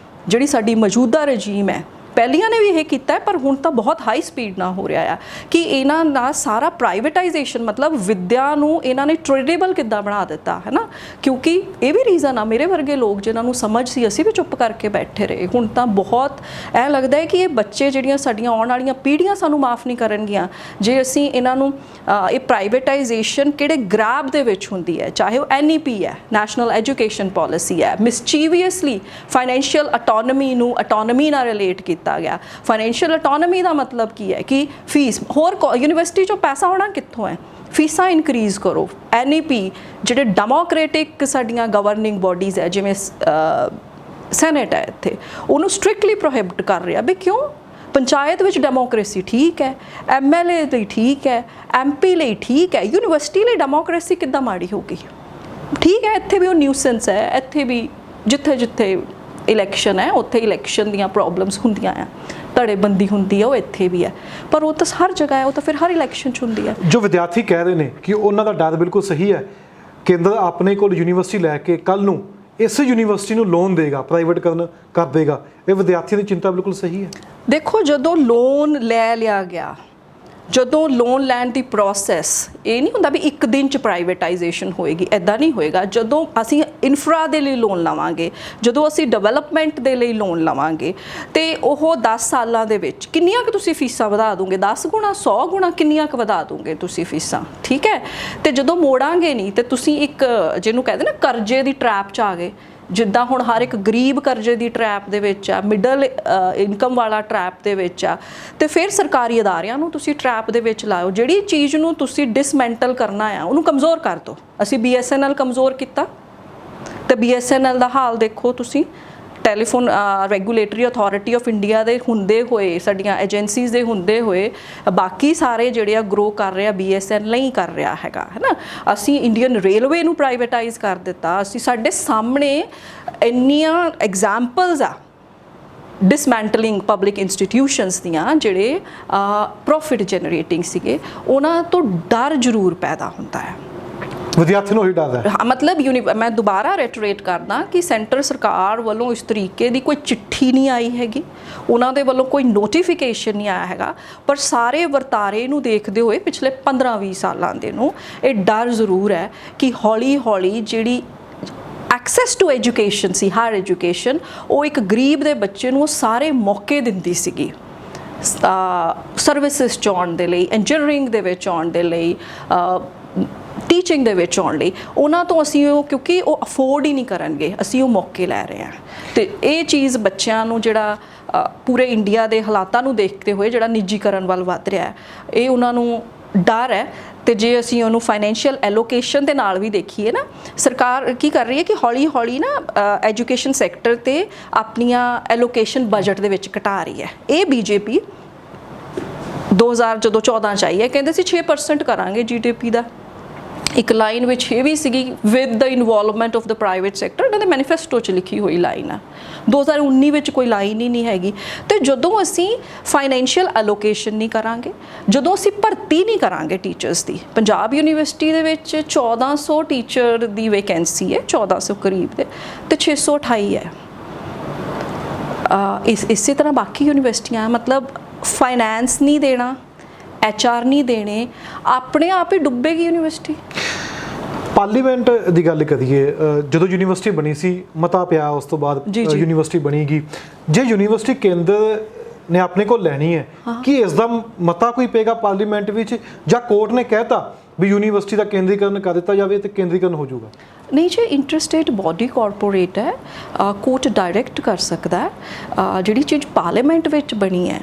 [SPEAKER 1] ਜਿਹੜੀ ਸਾਡੀ ਮੌਜੂਦਾ ਰਜੀਮ ਹੈ, ਪਹਿਲੀਆਂ ਨੇ ਵੀ ਇਹ ਕੀਤਾ ਹੈ ਪਰ ਹੁਣ ਤਾਂ ਬਹੁਤ ਹਾਈ ਸਪੀਡ ਨਾਲ ਹੋ ਰਿਹਾ ਆ ਕਿ ਇਹਨਾਂ ਦਾ ਸਾਰਾ ਪ੍ਰਾਈਵੇਟਾਈਜੇਸ਼ਨ, ਮਤਲਬ ਵਿੱਦਿਆ ਨੂੰ ਇਹਨਾਂ ਨੇ ਟ੍ਰੇਡੇਬਲ ਕਿੱਦਾਂ ਬਣਾ ਦਿੱਤਾ ਹੈ ਨਾ। ਕਿਉਂਕਿ ਇਹ ਵੀ ਰੀਜ਼ਨ ਆ, ਮੇਰੇ ਵਰਗੇ ਲੋਕ ਜਿਨ੍ਹਾਂ ਨੂੰ ਸਮਝ ਸੀ ਅਸੀਂ ਵੀ ਚੁੱਪ ਕਰਕੇ ਬੈਠੇ ਰਹੇ। ਹੁਣ ਤਾਂ ਬਹੁਤ ਐਂ ਲੱਗਦਾ ਹੈ ਕਿ ਇਹ ਬੱਚੇ ਜਿਹੜੀਆਂ ਸਾਡੀਆਂ ਆਉਣ ਵਾਲੀਆਂ ਪੀੜ੍ਹੀਆਂ ਸਾਨੂੰ ਮਾਫ ਨਹੀਂ ਕਰਨਗੀਆਂ ਜੇ ਅਸੀਂ ਇਹਨਾਂ ਨੂੰ ਇਹ ਪ੍ਰਾਈਵੇਟਾਈਜੇਸ਼ਨ ਕਿਹੜੇ ਗ੍ਰੈਬ ਦੇ ਵਿੱਚ ਹੁੰਦੀ ਹੈ, ਚਾਹੇ ਉਹ NEP ਹੈ, ਨੈਸ਼ਨਲ ਐਜੂਕੇਸ਼ਨ ਪੋਲਿਸੀ ਹੈ, ਮਿਸਚੀਵੀਅਸਲੀ ਫਾਈਨੈਂਸ਼ੀਅਲ ਆਟੋਨਮੀ ਨੂੰ ਆਟੋਨਮੀ ਨਾਲ ਰਿਲੇਟ ਕੀਤਾ ਗਿਆ। ਫਾਈਨੈਂਸ਼ੀਅਲ ਆਟੋਨਮੀ ਦਾ ਮਤਲਬ ਕੀ ਹੈ ਕਿ ਫੀਸ, ਹੋਰ ਯੂਨੀਵਰਸਿਟੀ 'ਚੋਂ ਪੈਸਾ ਆਉਣਾ ਕਿੱਥੋਂ ਹੈ? ਫੀਸਾਂ ਇਨਕਰੀਜ਼ ਕਰੋ। NEP ਜਿਹੜੇ ਡੈਮੋਕ੍ਰੈਟਿਕ ਸਾਡੀਆਂ ਗਵਰਨਿੰਗ ਬੋਡੀਜ਼ ਹੈ, ਜਿਵੇਂ ਸੈਨੇਟ ਹੈ ਇੱਥੇ, ਉਹਨੂੰ ਸਟ੍ਰਿਕਟਲੀ ਪ੍ਰੋਹਿਬਿਟ ਕਰ ਰਿਹਾ ਵੀ ਕਿਉਂ? ਪੰਚਾਇਤ ਵਿੱਚ ਡੈਮੋਕ੍ਰੇਸੀ ਠੀਕ ਹੈ, MLA ਲਈ ਠੀਕ ਹੈ, MP ਲਈ ਠੀਕ ਹੈ, ਯੂਨੀਵਰਸਿਟੀ ਲਈ ਡੈਮੋਕ੍ਰੇਸੀ ਕਿੱਦਾਂ ਮਾੜੀ ਹੋ ਗਈ? ਠੀਕ ਹੈ, ਇੱਥੇ ਵੀ ਉਹ ਨਿਊਸੈਂਸ ਹੈ, ਇੱਥੇ ਵੀ ਜਿੱਥੇ ਜਿੱਥੇ ਇਲੈਕਸ਼ਨ ਹੈ ਉੱਥੇ ਇਲੈਕਸ਼ਨ ਦੀਆਂ ਪ੍ਰੋਬਲਮਸ ਹੁੰਦੀਆਂ ਆ, ਧੜੇਬੰਦੀ ਹੁੰਦੀ ਹੈ, ਉਹ ਇੱਥੇ ਵੀ ਹੈ, ਪਰ ਉਹ ਤਾਂ ਹਰ ਜਗ੍ਹਾ ਹੈ, ਉਹ ਤਾਂ ਫਿਰ ਹਰ ਇਲੈਕਸ਼ਨ 'ਚ ਹੁੰਦੀ ਹੈ। ਜੋ
[SPEAKER 2] ਵਿਦਿਆਰਥੀ ਕਹਿ ਰਹੇ ਨੇ ਕਿ ਉਹਨਾਂ ਦਾ ਡਰ ਬਿਲਕੁਲ ਸਹੀ ਹੈ, ਕੇਂਦਰ ਆਪਣੇ ਕੋਲ ਯੂਨੀਵਰਸਿਟੀ ਲੈ ਕੇ ਕੱਲ੍ਹ ਨੂੰ ਇਸ ਯੂਨੀਵਰਸਿਟੀ ਨੂੰ ਲੋਨ ਦੇਗਾ, ਪ੍ਰਾਈਵੇਟਕਰਨ ਕਰ ਦੇਗਾ, ਇਹ ਵਿਦਿਆਰਥੀਆਂ ਦੀ ਚਿੰਤਾ ਬਿਲਕੁਲ ਸਹੀ ਹੈ।
[SPEAKER 1] ਦੇਖੋ, ਜਦੋਂ ਲੋਨ ਲੈ ਲਿਆ ਗਿਆ, ਜਦੋਂ ਲੋਨ ਲੈਣ ਦੀ ਪ੍ਰੋਸੈਸ ਇਹ ਨਹੀਂ ਹੁੰਦਾ ਵੀ ਇੱਕ ਦਿਨ 'ਚ ਪ੍ਰਾਈਵੇਟਾਈਜੇਸ਼ਨ ਹੋਏਗੀ, ਇੱਦਾਂ ਨਹੀਂ ਹੋਏਗਾ। ਜਦੋਂ ਅਸੀਂ ਇਨਫਰਾ ਦੇ ਲਈ ਲੋਨ ਲਵਾਂਗੇ, ਜਦੋਂ ਅਸੀਂ ਡਿਵੈਲਪਮੈਂਟ ਦੇ ਲਈ ਲੋਨ ਲਵਾਂਗੇ ਤੇ ਉਹ 10 ਸਾਲਾਂ ਦੇ ਵਿੱਚ ਕਿੰਨੀਆਂ ਕੁ ਤੁਸੀਂ ਫੀਸਾਂ ਵਧਾ ਦੋਗੇ? 10 ਗੁਣਾ, 100 ਗੁਣਾ, ਕਿੰਨੀਆਂ ਕੁ ਵਧਾ ਦੋਗੇ ਤੁਸੀਂ ਫੀਸਾਂ? ਠੀਕ ਹੈ, ਤੇ ਜਦੋਂ ਮੋੜਾਂਗੇ ਨਹੀਂ ਤੇ ਤੁਸੀਂ ਇੱਕ ਜਿਹਨੂੰ ਕਹਿੰਦੇ ਨਾ ਕਰਜ਼ੇ ਦੀ ਟਰੈਪ 'ਚ ਆ ਗਏ। ਜਿੱਦਾਂ ਹੁਣ ਹਰ ਇੱਕ ਗਰੀਬ ਕਰਜ਼ੇ ਦੀ ਟਰੈਪ ਦੇ ਵਿੱਚ ਆ, ਮਿਡਲ ਇਨਕਮ ਵਾਲਾ ਟਰੈਪ ਦੇ ਵਿੱਚ ਆ, ਤੇ ਫਿਰ ਸਰਕਾਰੀ ਅਦਾਰਿਆਂ ਨੂੰ ਤੁਸੀਂ ਟਰੈਪ ਦੇ ਵਿੱਚ ਲਾਓ। ਜਿਹੜੀ ਚੀਜ਼ ਨੂੰ ਤੁਸੀਂ ਡਿਸਮੈਂਟਲ ਕਰਨਾ ਆ ਉਹਨੂੰ ਕਮਜ਼ੋਰ ਕਰ ਦਿਓ। ਅਸੀਂ BSNL ਕਮਜ਼ੋਰ ਕੀਤਾ ਤੇ BSNL ਦਾ ਹਾਲ ਦੇਖੋ ਤੁਸੀਂ। Telephone regulatory authority of India ਦੇ ਹੁੰਦੇ ਹੋਏ, ਸਾਡੀਆਂ ਏਜੰਸੀਜ਼ ਦੇ ਹੁੰਦੇ ਹੋਏ, ਬਾਕੀ ਸਾਰੇ ਜਿਹੜੇ ਆ ਗਰੋ ਕਰ ਰਿਹਾ, BSNL ਨਹੀਂ ਕਰ ਰਿਹਾ ਹੈਗਾ, ਹੈ ਨਾ। ਅਸੀਂ ਇੰਡੀਅਨ ਰੇਲਵੇ ਨੂੰ ਪ੍ਰਾਈਵੇਟਾਈਜ਼ ਕਰ ਦਿੱਤਾ। ਅਸੀਂ ਸਾਡੇ ਸਾਹਮਣੇ ਇੰਨੀਆਂ ਐਗਜ਼ਾਮਪਲਸ ਆ ਡਿਸਮੈਂਟਲਿੰਗ ਪਬਲਿਕ ਇੰਸਟੀਟਿਊਸ਼ਨਸ ਦੀਆਂ ਜਿਹੜੇ ਪ੍ਰੋਫਿਟ ਜਨਰੇਟਿੰਗ ਸੀਗੇ। ਉਹਨਾਂ ਤੋਂ ਡਰ ਜ਼ਰੂਰ ਪੈਦਾ ਹੁੰਦਾ ਹੈ,
[SPEAKER 2] ਵਿਦਿਆਰਥੀ ਨੂੰ ਹੀ ਡਰ ਹੈ।
[SPEAKER 1] ਮਤਲਬ ਮੈਂ ਦੁਬਾਰਾ ਰੈਟਰੇਟ ਕਰਦਾ ਕਿ ਸੈਂਟਰ ਸਰਕਾਰ ਵੱਲੋਂ ਇਸ ਤਰੀਕੇ ਦੀ ਕੋਈ ਚਿੱਠੀ ਨਹੀਂ ਆਈ ਹੈਗੀ, ਉਹਨਾਂ ਦੇ ਵੱਲੋਂ ਕੋਈ ਨੋਟੀਫਿਕੇਸ਼ਨ ਨਹੀਂ ਆਇਆ ਹੈਗਾ, ਪਰ ਸਾਰੇ ਵਰਤਾਰੇ ਨੂੰ ਦੇਖਦੇ ਹੋਏ ਪਿਛਲੇ 15-20 ਸਾਲਾਂ ਦੇ ਨੂੰ ਇਹ ਡਰ ਜ਼ਰੂਰ ਹੈ ਕਿ ਹੌਲੀ ਹੌਲੀ ਜਿਹੜੀ ਐਕਸੈਸ ਟੂ ਐਜੂਕੇਸ਼ਨ ਸੀ, ਹਾਇਰ ਐਜੂਕੇਸ਼ਨ, ਉਹ ਇੱਕ ਗਰੀਬ ਦੇ ਬੱਚੇ ਨੂੰ ਉਹ ਸਾਰੇ ਮੌਕੇ ਦਿੰਦੀ ਸੀਗੀ ਸਰਵਿਸਿਜ਼ 'ਚ ਆਉਣ ਦੇ ਲਈ, ਇੰਜੀਨੀਅਰਿੰਗ ਦੇ ਵਿੱਚ ਆਉਣ ਦੇ ਲਈ, ਟੀਚਿੰਗ ਦੇ ਵਿੱਚ ਆਉਣ ਲਈ। ਉਹਨਾਂ ਤੋਂ ਅਸੀਂ ਉਹ, ਕਿਉਂਕਿ ਉਹ ਅਫੋਰਡ ਹੀ ਨਹੀਂ ਕਰਨਗੇ, ਅਸੀਂ ਉਹ ਮੌਕੇ ਲੈ ਰਹੇ ਹਾਂ। ਅਤੇ ਇਹ ਚੀਜ਼ ਬੱਚਿਆਂ ਨੂੰ ਜਿਹੜਾ ਪੂਰੇ ਇੰਡੀਆ ਦੇ ਹਾਲਾਤਾਂ ਨੂੰ ਦੇਖਦੇ ਹੋਏ ਜਿਹੜਾ ਨਿੱਜੀਕਰਨ ਵੱਲ ਵੱਧ ਰਿਹਾ, ਇਹ ਉਹਨਾਂ ਨੂੰ ਡਰ ਹੈ। ਅਤੇ ਜੇ ਅਸੀਂ ਉਹਨੂੰ ਫਾਈਨੈਂਸ਼ੀਅਲ ਐਲੋਕੇਸ਼ਨ ਦੇ ਨਾਲ ਵੀ ਦੇਖੀਏ ਨਾ, ਸਰਕਾਰ ਕੀ ਕਰ ਰਹੀ ਹੈ ਕਿ ਹੌਲੀ ਹੌਲੀ ਨਾ ਐਜੂਕੇਸ਼ਨ ਸੈਕਟਰ 'ਤੇ ਆਪਣੀਆਂ ਐਲੋਕੇਸ਼ਨ ਬਜਟ ਦੇ ਵਿੱਚ ਘਟਾ ਰਹੀ ਹੈ। ਇਹ BJP 2014 'ਚ ਆਈ ਹੈ, ਕਹਿੰਦੇ ਸੀ 6% ਕਰਾਂਗੇ GDP ਦਾ। ਇੱਕ ਲਾਈਨ ਵਿੱਚ ਇਹ ਵੀ ਸੀਗੀ with the involvement of the private sector, ਇਹਨਾਂ ਦੇ ਮੈਨੀਫੈਸਟੋ 'ਚ ਲਿਖੀ ਹੋਈ ਲਾਈਨ ਆ। 2019 ਵਿੱਚ ਕੋਈ ਲਾਈਨ ਹੀ ਨਹੀਂ ਹੈਗੀ। ਅਤੇ ਜਦੋਂ ਅਸੀਂ ਫਾਈਨੈਂਸ਼ੀਅਲ ਐਲੋਕੇਸ਼ਨ ਨਹੀਂ ਕਰਾਂਗੇ, ਜਦੋਂ ਅਸੀਂ ਭਰਤੀ ਨਹੀਂ ਕਰਾਂਗੇ ਟੀਚਰਸ ਦੀ, ਪੰਜਾਬ ਯੂਨੀਵਰਸਿਟੀ ਦੇ ਵਿੱਚ 1400 ਟੀਚਰ ਦੀ ਵੈਕੈਂਸੀ ਹੈ, 1400 ਕਰੀਬ ਦੇ, ਅਤੇ 628 ਹੈ। ਇਸੇ ਤਰ੍ਹਾਂ ਬਾਕੀ ਯੂਨੀਵਰਸਿਟੀਆਂ, ਮਤਲਬ ਫਾਈਨੈਂਸ ਨਹੀਂ ਦੇਣਾ, HR ਨਹੀਂ ਦੇਣੇ, ਆਪਣੇ ਆਪ ਹੀ ਡੁੱਬੇਗੀ ਯੂਨੀਵਰਸਿਟੀ।
[SPEAKER 2] ਪਾਰਲੀਮੈਂਟ ਦੀ ਗੱਲ ਕਰੀਏ, ਜਦੋਂ ਯੂਨੀਵਰਸਿਟੀ ਬਣੀ ਸੀ, ਮਤਾ ਪਿਆ, ਉਸ ਤੋਂ ਬਾਅਦ ਯੂਨੀਵਰਸਿਟੀ ਬਣੀਗੀ। ਜੇ ਯੂਨੀਵਰਸਿਟੀ ਕੇਂਦਰ ਨੇ ਆਪਣੇ ਕੋਲ ਲੈਣੀ ਹੈ, ਕੀ ਇਸ ਦਾ ਮਤਾ ਕੋਈ ਪਏਗਾ ਪਾਰਲੀਮੈਂਟ ਵਿੱਚ, ਜਾਂ ਕੋਰਟ ਨੇ ਕਹਿਤਾ ਵੀ ਯੂਨੀਵਰਸਿਟੀ ਦਾ ਕੇਂਦਰੀਕਰਨ ਕਰ ਦਿੱਤਾ ਜਾਵੇ ਤੇ ਕੇਂਦਰੀਕਰਨ ਹੋ ਜਾਊਗਾ?
[SPEAKER 1] ਨਹੀਂ ਜੀ, ਇੰਟਰਸਟੇਟ ਬੋਡੀ ਕਾਰਪੋਰੇਟ ਹੈ, ਕੋਰਟ ਡਾਇਰੈਕਟ ਕਰ ਸਕਦਾ ਹੈ। ਜਿਹੜੀ ਚੀਜ਼ ਪਾਰਲੀਮੈਂਟ ਵਿੱਚ ਬਣੀ ਹੈ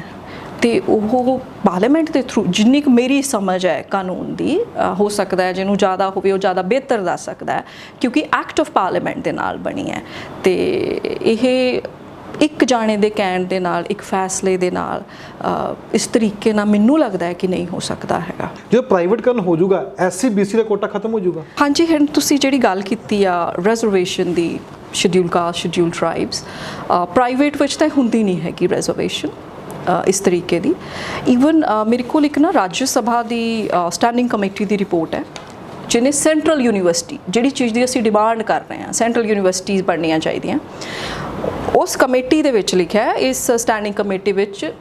[SPEAKER 1] ਤੇ ਉਹ ਪਾਰਲੀਮੈਂਟ ਦੇ ਥਰੂ, ਜਿੰਨੀ ਕੁ ਮੇਰੀ ਸਮਝ ਹੈ ਕਾਨੂੰਨ ਦੀ, ਹੋ ਸਕਦਾ ਹੈ ਜਿਹਨੂੰ ਜ਼ਿਆਦਾ ਹੋਵੇ ਉਹ ਜ਼ਿਆਦਾ ਬਿਹਤਰ ਦੱਸ ਸਕਦਾ ਹੈ, ਕਿਉਂਕਿ ਐਕਟ ਆਫ ਪਾਰਲੀਮੈਂਟ ਦੇ ਨਾਲ ਬਣੀ ਹੈ। ਤੇ ਇਹ ਇੱਕ ਜਾਣੇ ਦੇ ਕਹਿਣ ਦੇ ਨਾਲ, ਇੱਕ ਫੈਸਲੇ ਦੇ ਨਾਲ ਇਸ ਤਰੀਕੇ ਨਾਲ ਮੈਨੂੰ ਲੱਗਦਾ ਹੈ ਕਿ ਨਹੀਂ ਹੋ ਸਕਦਾ ਹੈਗਾ।
[SPEAKER 2] ਜਦੋਂ ਪ੍ਰਾਈਵੇਟਕਰਨ ਹੋ ਜਾਊਗਾ SC BC ਦਾ ਕੋਟਾ ਖਤਮ ਹੋ ਜਾਊਗਾ।
[SPEAKER 1] ਹਾਂਜੀ, ਹੁਣ ਤੁਸੀਂ ਜਿਹੜੀ ਗੱਲ ਕੀਤੀ ਆ ਰਿਜ਼ਰਵੇਸ਼ਨ ਦੀ, ਸ਼ਡਿਊਲ ਕਾਸਟ, ਸ਼ਡਿਊਲ ਟਰਾਈਬਸ, ਪ੍ਰਾਈਵੇਟ ਵਿੱਚ ਤਾਂ ਹੁੰਦੀ ਨਹੀਂ ਹੈਗੀ ਰਿਜ਼ਰਵੇਸ਼ਨ ਇਸ ਤਰੀਕੇ ਦੀ। ਈਵਨ ਮੇਰੇ ਕੋਲ ਇੱਕ ਨਾ ਰਾਜ ਸਭਾ ਦੀ ਸਟੈਂਡਿੰਗ ਕਮੇਟੀ ਦੀ ਰਿਪੋਰਟ ਹੈ, ਜਿਹਨੇ ਸੈਂਟਰਲ ਯੂਨੀਵਰਸਿਟੀ, ਜਿਹੜੀ ਚੀਜ਼ ਦੀ ਅਸੀਂ ਡਿਮਾਂਡ ਕਰ ਰਹੇ ਹਾਂ ਸੈਂਟਰਲ ਯੂਨੀਵਰਸਿਟੀਜ਼ ਬਣਨੀਆਂ ਚਾਹੀਦੀਆਂ, ਉਸ ਕਮੇਟੀ ਦੇ ਵਿੱਚ ਲਿਖਿਆ ਹੈ, ਇਸ ਸਟੈਂਡਿੰਗ ਕਮੇਟੀ ਵਿੱਚ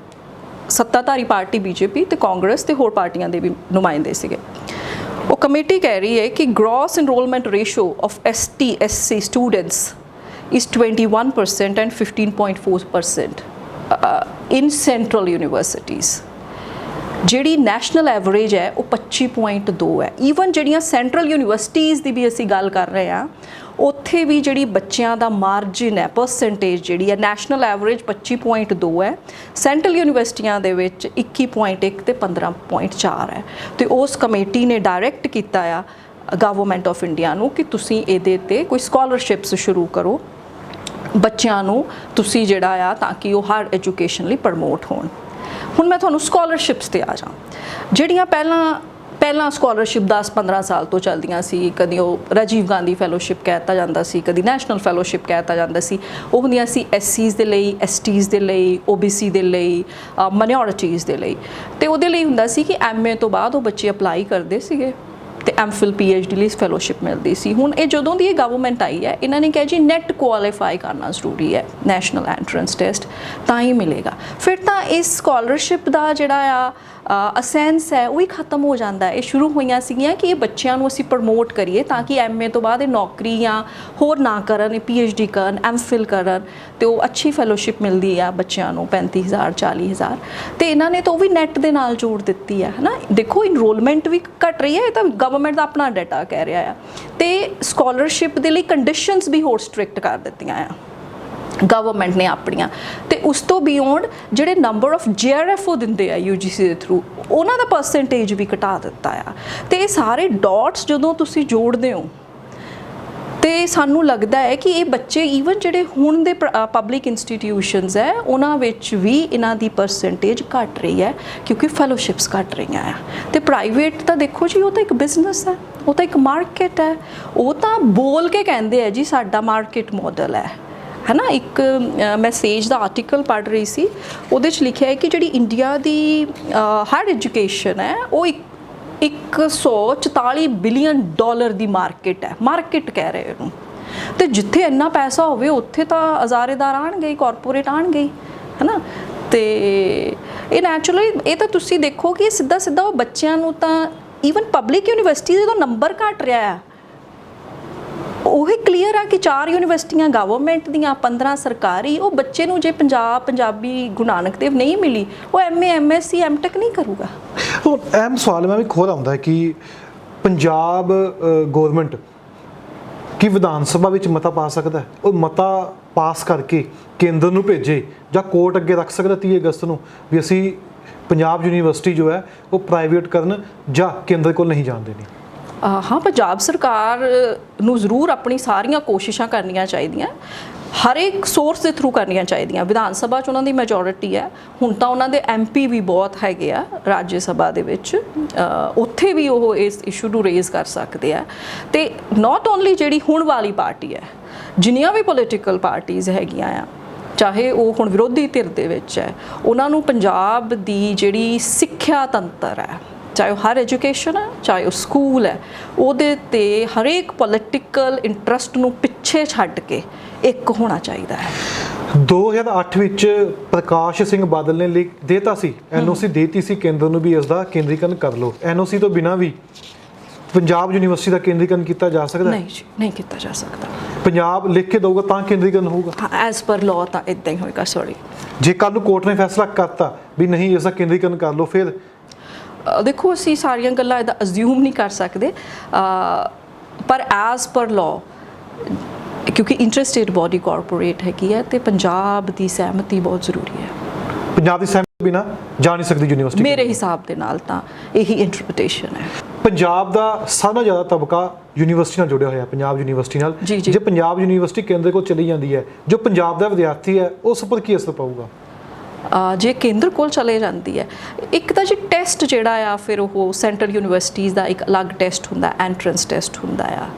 [SPEAKER 1] ਸੱਤਾਧਾਰੀ ਪਾਰਟੀ BJP ਤੇ ਕਾਂਗਰਸ ਤੇ ਹੋਰ ਪਾਰਟੀਆਂ ਦੇ ਵੀ ਨੁਮਾਇੰਦੇ ਸੀਗੇ। ਉਹ ਕਮੇਟੀ ਕਹਿ ਰਹੀ ਹੈ ਕਿ gross enrolment ratio of ST SC students is 21% and 15.4% in central universities। ਜਿਹੜੀ ਨੈਸ਼ਨਲ ਐਵਰੇਜ ਹੈ ਉਹ 25.2 ਹੈ। ਈਵਨ ਜਿਹੜੀਆਂ ਸੈਂਟਰਲ ਯੂਨੀਵਰਸਿਟੀਜ਼ ਦੀ ਵੀ ਅਸੀਂ ਗੱਲ ਕਰ ਰਹੇ ਹਾਂ, ਉੱਥੇ ਵੀ ਜਿਹੜੀ ਬੱਚਿਆਂ ਦਾ ਮਾਰਜਿਨ ਹੈ, ਪਰਸੈਂਟੇਜ ਜਿਹੜੀ ਹੈ, ਨੈਸ਼ਨਲ ਐਵਰੇਜ 25.2 ਹੈ, ਸੈਂਟਰਲ ਯੂਨੀਵਰਸਿਟੀਆਂ ਦੇ ਵਿੱਚ 21.1 ਤੇ 15.4 ਹੈ। ਤੇ ਉਸ ਕਮੇਟੀ ਨੇ ਡਾਇਰੈਕਟ ਕੀਤਾ ਆ ਗਵਰਨਮੈਂਟ ਆਫ ਇੰਡੀਆ ਨੂੰ ਕਿ ਤੁਸੀਂ ਇਹਦੇ ਤੇ ਕੋਈ ਸਕਾਲਰਸ਼ਿਪਸ ਸ਼ੁਰੂ ਕਰੋ ਬੱਚਿਆਂ ਨੂੰ, ਤੁਸੀਂ ਜਿਹੜਾ ਆ, ਤਾਂ ਕਿ ਉਹ ਹਾਇਰ ਐਜੂਕੇਸ਼ਨ ਲਈ ਪ੍ਰਮੋਟ ਹੋਣ। ਹੁਣ ਮੈਂ ਤੁਹਾਨੂੰ ਸਕਾਲਰਸ਼ਿਪਸ ਤੇ ਆ ਜਾਵਾਂ। ਜਿਹੜੀਆਂ ਪਹਿਲਾਂ ਸਕਾਲਰਸ਼ਿਪ 10-15 ਸਾਲ ਤੋਂ ਚੱਲਦੀਆਂ ਸੀ, ਕਦੀ ਉਹ ਰਾਜੀਵ ਗਾਂਧੀ ਫੈਲੋਸ਼ਿਪ ਕਹਿ ਦਿੱਤਾ ਜਾਂਦਾ ਸੀ, ਕਦੀ ਨੈਸ਼ਨਲ ਫੈਲੋਸ਼ਿਪ ਕਹਿ ਦਿੱਤਾ ਜਾਂਦਾ ਸੀ। ਉਹ ਹੁੰਦੀਆਂ ਸੀ SCs ਦੇ ਲਈ, STs ਦੇ ਲਈ, OBC ਦੇ ਲਈ, ਮਾਈਨੋਰਿਟੀਜ਼ ਦੇ ਲਈ। ਤੇ ਉਹਦੇ ਲਈ ਹੁੰਦਾ ਸੀ ਕਿ MA ਤੋਂ ਬਾਅਦ ਉਹ ਬੱਚੇ ਅਪਲਾਈ ਕਰਦੇ ਸੀਗੇ ਤੇ MPhil PhD ਲਈ ਫੈਲੋਸ਼ਿਪ ਮਿਲਦੀ ਸੀ। ਹੁਣ ਇਹ ਜਦੋਂ ਦੀ ਇਹ ਗਵਰਨਮੈਂਟ ਆਈ ਹੈ, ਇਹਨਾਂ ਨੇ ਕਿਹਾ ਜੀ ਨੈਟ ਕੁਆਲੀਫਾਈ ਕਰਨਾ ਜ਼ਰੂਰੀ ਹੈ, ਨੈਸ਼ਨਲ ਐਂਟਰੈਂਸ ਟੈਸਟ, ਤਾਂ ਹੀ ਮਿਲੇਗਾ। ਫਿਰ ਤਾਂ ਇਸ ਸਕਾਲਰਸ਼ਿਪ ਦਾ ਜਿਹੜਾ ਆ ਅਸੈਂਸ ਹੈ ਉਹ ਹੀ ਖਤਮ ਹੋ ਜਾਂਦਾ ਹੈ। ਇਹ ਸ਼ੁਰੂ ਹੋਈਆਂ ਸੀਗੀਆਂ ਕਿ ਇਹ ਬੱਚਿਆਂ ਨੂੰ ਅਸੀਂ ਪ੍ਰਮੋਟ ਕਰੀਏ ਤਾਂ ਕਿ MA ਤੋਂ ਬਾਅਦ ਇਹ ਨੌਕਰੀ ਜਾਂ ਹੋਰ ਨਾ ਕਰਨ, ਇਹ PhD ਕਰਨ, MPhil ਕਰਨ, ਤੇ ਉਹ ਅੱਛੀ ਫੈਲੋਸ਼ਿਪ ਮਿਲਦੀ ਆ ਬੱਚਿਆਂ ਨੂੰ 35,000 40,000। ਤੇ ਇਹਨਾਂ ਨੇ ਤਾਂ ਉਹ ਵੀ ਨੈਟ ਦੇ ਨਾਲ ਜੋੜ ਦਿੱਤੀ ਹੈ ਨਾ। ਦੇਖੋ ਇਨਰੋਲਮੈਂਟ ਵੀ ਘਟ ਰਹੀ ਹੈ, ਇਹ ਤਾਂ ਗਵਰਨਮੈਂਟ ਦਾ ਆਪਣਾ ਡਾਟਾ ਕਹਿ ਰਿਹਾ ਆ। ਤੇ ਸਕਾਲਰਸ਼ਿਪ ਦੇ ਲਈ ਕੰਡੀਸ਼ਨਸ ਵੀ ਹੋਰ ਸਟ੍ਰਿਕਟ ਕਰ ਦਿੱਤੀਆਂ ਆ ਗਵਰਨਮੈਂਟ ਨੇ ਆਪਣੀਆਂ। ਤੇ ਉਸ ਤੋਂ ਬਿਯੋਂਡ ਜਿਹੜੇ ਨੰਬਰ ਆਫ JRF ਦਿੰਦੇ ਆ UGC ਦੇ ਥਰੂ, ਉਹਨਾਂ ਦਾ ਪਰਸੈਂਟੇਜ ਵੀ ਘਟਾ ਦਿੱਤਾ ਆ। ਤੇ ਇਹ ਸਾਰੇ ਡਾਟਸ ਜਦੋਂ ਤੁਸੀਂ ਜੋੜਦੇ ਹੋ ਤੇ ਸਾਨੂੰ ਲੱਗਦਾ ਹੈ ਕਿ ਇਹ ਬੱਚੇ, ਈਵਨ ਜਿਹੜੇ ਹੁਣ ਦੇ ਪਬਲਿਕ ਇੰਸਟੀਟਿਊਸ਼ਨਸ ਹੈ, ਉਹਨਾਂ ਵਿੱਚ ਵੀ ਇਹਨਾਂ ਦੀ ਪਰਸੈਂਟੇਜ ਘਟ ਰਹੀ ਹੈ ਕਿਉਂਕਿ ਫੈਲੋਸ਼ਿਪਸ ਘਟ ਰਹੀਆਂ ਆ। ਤੇ ਪ੍ਰਾਈਵੇਟ ਤਾਂ ਦੇਖੋ ਜੀ, ਉਹ ਤਾਂ ਇੱਕ ਬਿਜ਼ਨਸ ਹੈ, ਉਹ ਤਾਂ ਇੱਕ ਮਾਰਕੀਟ ਹੈ। ਉਹ ਤਾਂ ਬੋਲ ਕੇ ਕਹਿੰਦੇ ਆ ਜੀ ਸਾਡਾ ਮਾਰਕੀਟ ਮਾਡਲ ਹੈ ਨਾ। ਇੱਕ ਮੈਂ ਸੇਜ ਦਾ ਆਰਟੀਕਲ ਪੜ੍ਹ ਰਹੀ ਸੀ, ਉਹਦੇ 'ਚ ਲਿਖਿਆ ਹੈ ਕਿ ਜਿਹੜੀ ਇੰਡੀਆ ਦੀ ਹਾਇਰ ਐਜੂਕੇਸ਼ਨ ਹੈ ਉਹ 144 ਬਿਲੀਅਨ ਡਾਲਰ ਦੀ ਮਾਰਕੀਟ ਹੈ। ਮਾਰਕੀਟ ਕਹਿ ਰਹੇ ਉਹਨੂੰ। ਤੇ ਜਿੱਥੇ ਇੰਨਾ ਪੈਸਾ ਹੋਵੇ ਉੱਥੇ ਤਾਂ ਅਜ਼ਾਰੇਦਾਰ ਆਉਣਗੇ, ਕਾਰਪੋਰੇਟ ਆਉਣਗੇ, ਹੈ ਨਾ। ਤੇ ਇਹ ਨੈਚੁਰਲੀ, ਇਹ ਤਾਂ ਤੁਸੀਂ ਦੇਖੋ ਕਿ ਸਿੱਧਾ ਉਹ ਬੱਚਿਆਂ ਨੂੰ ਤਾਂ, ਈਵਨ ਪਬਲਿਕ ਯੂਨੀਵਰਸਿਟੀ ਜਦੋਂ ਨੰਬਰ ਘਟ ਰਿਹਾ ਆ, ਉਹੀ ਕਲੀਅਰ ਆ ਕਿ 4 ਯੂਨੀਵਰਸਿਟੀਆਂ ਗਵਰਨਮੈਂਟ ਦੀਆਂ, 15 ਸਰਕਾਰੀ। ਉਹ ਬੱਚੇ ਨੂੰ ਜੇ ਪੰਜਾਬੀ ਗੁਰੂ ਨਾਨਕ ਦੇਵ ਨਹੀਂ ਮਿਲੀ, ਉਹ MA MSc MTech ਨਹੀਂ ਕਰੂਗਾ।
[SPEAKER 2] ਹੁਣ ਅਹਿਮ ਸਵਾਲ ਮੈਂ ਵੀ ਖੁਦ ਆਉਂਦਾ ਹੈ ਕਿ ਪੰਜਾਬ ਗਵਰਨਮੈਂਟ ਕੀ ਵਿਧਾਨ ਸਭਾ ਵਿੱਚ ਮਤਾ ਪਾ ਸਕਦਾ ਹੈ? ਉਹ ਮਤਾ ਪਾਸ ਕਰਕੇ ਕੇਂਦਰ ਨੂੰ ਭੇਜੇ ਜਾਂ ਕੋਰਟ ਅੱਗੇ ਰੱਖ ਸਕਦਾ 30 ਅਗਸਤ ਨੂੰ ਵੀ ਅਸੀਂ ਪੰਜਾਬ ਯੂਨੀਵਰਸਿਟੀ ਜੋ ਹੈ ਉਹ ਪ੍ਰਾਈਵੇਟ ਕਰਨ ਜਾਂ ਕੇਂਦਰ ਕੋਲ ਨਹੀਂ ਜਾਣ ਦੇਣੀ।
[SPEAKER 1] ਹਾਂ, ਪੰਜਾਬ ਸਰਕਾਰ ਨੂੰ ਜ਼ਰੂਰ ਆਪਣੀ ਸਾਰੀਆਂ ਕੋਸ਼ਿਸ਼ਾਂ ਕਰਨੀਆਂ ਚਾਹੀਦੀਆਂ, ਹਰ ਇੱਕ ਸੋਰਸ ਦੇ ਥਰੂ ਕਰਨੀਆਂ ਚਾਹੀਦੀਆਂ। ਵਿਧਾਨ ਸਭਾ 'ਚ ਉਹਨਾਂ ਦੀ ਮੈਜੋਰਿਟੀ ਹੈ, ਹੁਣ ਤਾਂ ਉਹਨਾਂ ਦੇ MP ਵੀ ਬਹੁਤ ਹੈਗੇ ਆ ਰਾਜ ਸਭਾ ਦੇ ਵਿੱਚ, ਉੱਥੇ ਵੀ ਉਹ ਇਸ ਇਸ਼ੂ ਨੂੰ ਰੇਜ਼ ਕਰ ਸਕਦੇ ਆ। ਤੇ ਨਾਟ ਓਨਲੀ ਜਿਹੜੀ ਹੁਣ ਵਾਲੀ ਪਾਰਟੀ ਹੈ, ਜਿੰਨੀਆਂ ਵੀ ਪੋਲੀਟੀਕਲ ਪਾਰਟੀਜ਼ ਹੈਗੀਆਂ ਆ, ਚਾਹੇ ਉਹ ਹੁਣ ਵਿਰੋਧੀ ਧਿਰ ਦੇ ਵਿੱਚ ਹੈ, ਉਹਨਾਂ ਨੂੰ ਪੰਜਾਬ ਦੀ ਜਿਹੜੀ ਸਿੱਖਿਆ ਤੰਤਰ ਹੈ, ਚਾਹੇ ਉਹ ਹਾਇਰ ਐਜੂਕੇਸ਼ਨ ਹੈ, ਚਾਹੇ ਉਹ ਸਕੂਲ ਹੈ, ਉਹਦੇ ਤੇ ਹਰੇਕ ਪੋਲੀਟੀਕਲ ਇੰਟਰਸਟ ਨੂੰ ਪਿੱਛੇ ਛੱਡ ਕੇ ਇੱਕ ਹੋਣਾ ਚਾਹੀਦਾ ਹੈ।
[SPEAKER 2] 2008 ਵਿੱਚ ਪ੍ਰਕਾਸ਼ ਸਿੰਘ ਬਾਦਲ ਨੇ ਦੇਤਾ ਸੀ, NOC ਦੇਤੀ ਸੀ ਕੇਂਦਰ ਨੂੰ ਵੀ ਇਸ ਦਾ ਕੇਂਦਰੀਕਰਨ ਕਰ ਲਓ। NOC ਤੋਂ ਬਿਨਾਂ ਵੀ ਪੰਜਾਬ ਯੂਨੀਵਰਸਿਟੀ ਦਾ ਕੇਂਦਰੀਕਰਨ ਕੀਤਾ ਜਾ ਸਕਦਾ?
[SPEAKER 1] ਨਹੀਂ ਜੀ, ਨਹੀਂ ਕੀਤਾ ਜਾ ਸਕਦਾ।
[SPEAKER 2] ਪੰਜਾਬ ਲਿਖ ਕੇ ਦਊਗਾ ਤਾਂ ਕੇਂਦਰੀਕਰਨ ਹੋਊਗਾ?
[SPEAKER 1] ਹਾਂ, ਐਜ਼ ਪਰ ਲਾਅ ਤਾਂ ਇਦਾਂ ਹੀ ਹੋਏਗਾ। ਸੌਰੀ,
[SPEAKER 2] ਜੇ ਕੱਲ ਨੂੰ ਕੋਰਟ ਨੇ ਫੈਸਲਾ ਕਰਤਾ ਵੀ ਨਹੀਂ ਇਸ ਦਾ ਕੇਂਦਰੀਕਰਨ ਕਰ ਲਓ, ਫਿਰ
[SPEAKER 1] ਦੇਖੋ ਅਸੀਂ ਸਾਰੀਆਂ ਗੱਲਾਂ ਇਹਦਾ ਅਜ਼ਿਊਮ ਨਹੀਂ ਕਰ ਸਕਦੇ, ਪਰ ਐਜ਼ ਪਰ ਲਾਅ, ਕਿਉਂਕਿ ਇੰਟਰਸਟੇਟ ਬੋਡੀ ਕਾਰਪੋਰੇਟ ਹੈਗੀ ਹੈ ਤੇ ਪੰਜਾਬ ਦੀ ਸਹਿਮਤੀ ਬਹੁਤ ਜ਼ਰੂਰੀ ਹੈ।
[SPEAKER 2] ਪੰਜਾਬ ਦੀ ਸਹਿਮਤੀ ਬਿਨਾਂ ਜਾ ਨਹੀਂ ਸਕਦੀ ਯੂਨੀਵਰਸਿਟੀ।
[SPEAKER 1] ਮੇਰੇ ਹਿਸਾਬ ਦੇ ਨਾਲ ਤਾਂ ਇਹੀ ਇੰਟਰਪ੍ਰੀਟੇਸ਼ਨ ਹੈ।
[SPEAKER 2] ਪੰਜਾਬ ਦਾ ਸਾਰਾ ਜ਼ਿਆਦਾ ਤਬਕਾ ਯੂਨੀਵਰਸਿਟੀ ਨਾਲ ਜੁੜਿਆ ਹੋਇਆ, ਪੰਜਾਬ ਯੂਨੀਵਰਸਿਟੀ ਨਾਲ।
[SPEAKER 1] ਜੀ, ਜੀ।
[SPEAKER 2] ਜੇ ਪੰਜਾਬ ਯੂਨੀਵਰਸਿਟੀ ਕੇਂਦਰ ਕੋਲ ਚਲੀ ਜਾਂਦੀ ਹੈ, ਜੋ ਪੰਜਾਬ ਦਾ ਵਿਦਿਆਰਥੀ ਹੈ ਉਸ ਉੱਪਰ ਕੀ ਅਸਰ ਪਊਗਾ?
[SPEAKER 1] ਜੇ ਕੇਂਦਰ ਕੋਲ ਚਲੇ ਜਾਂਦੀ ਹੈ, ਇੱਕ ਤਾਂ ਜੀ ਟੈਸਟ ਜਿਹੜਾ ਆ ਫਿਰ ਉਹ ਸੈਂਟਰਲ ਯੂਨੀਵਰਸਿਟੀਜ਼ ਦਾ ਇੱਕ ਅਲੱਗ ਟੈਸਟ ਹੁੰਦਾ, ਐਂਟਰੈਂਸ ਟੈਸਟ ਹੁੰਦਾ ਆ।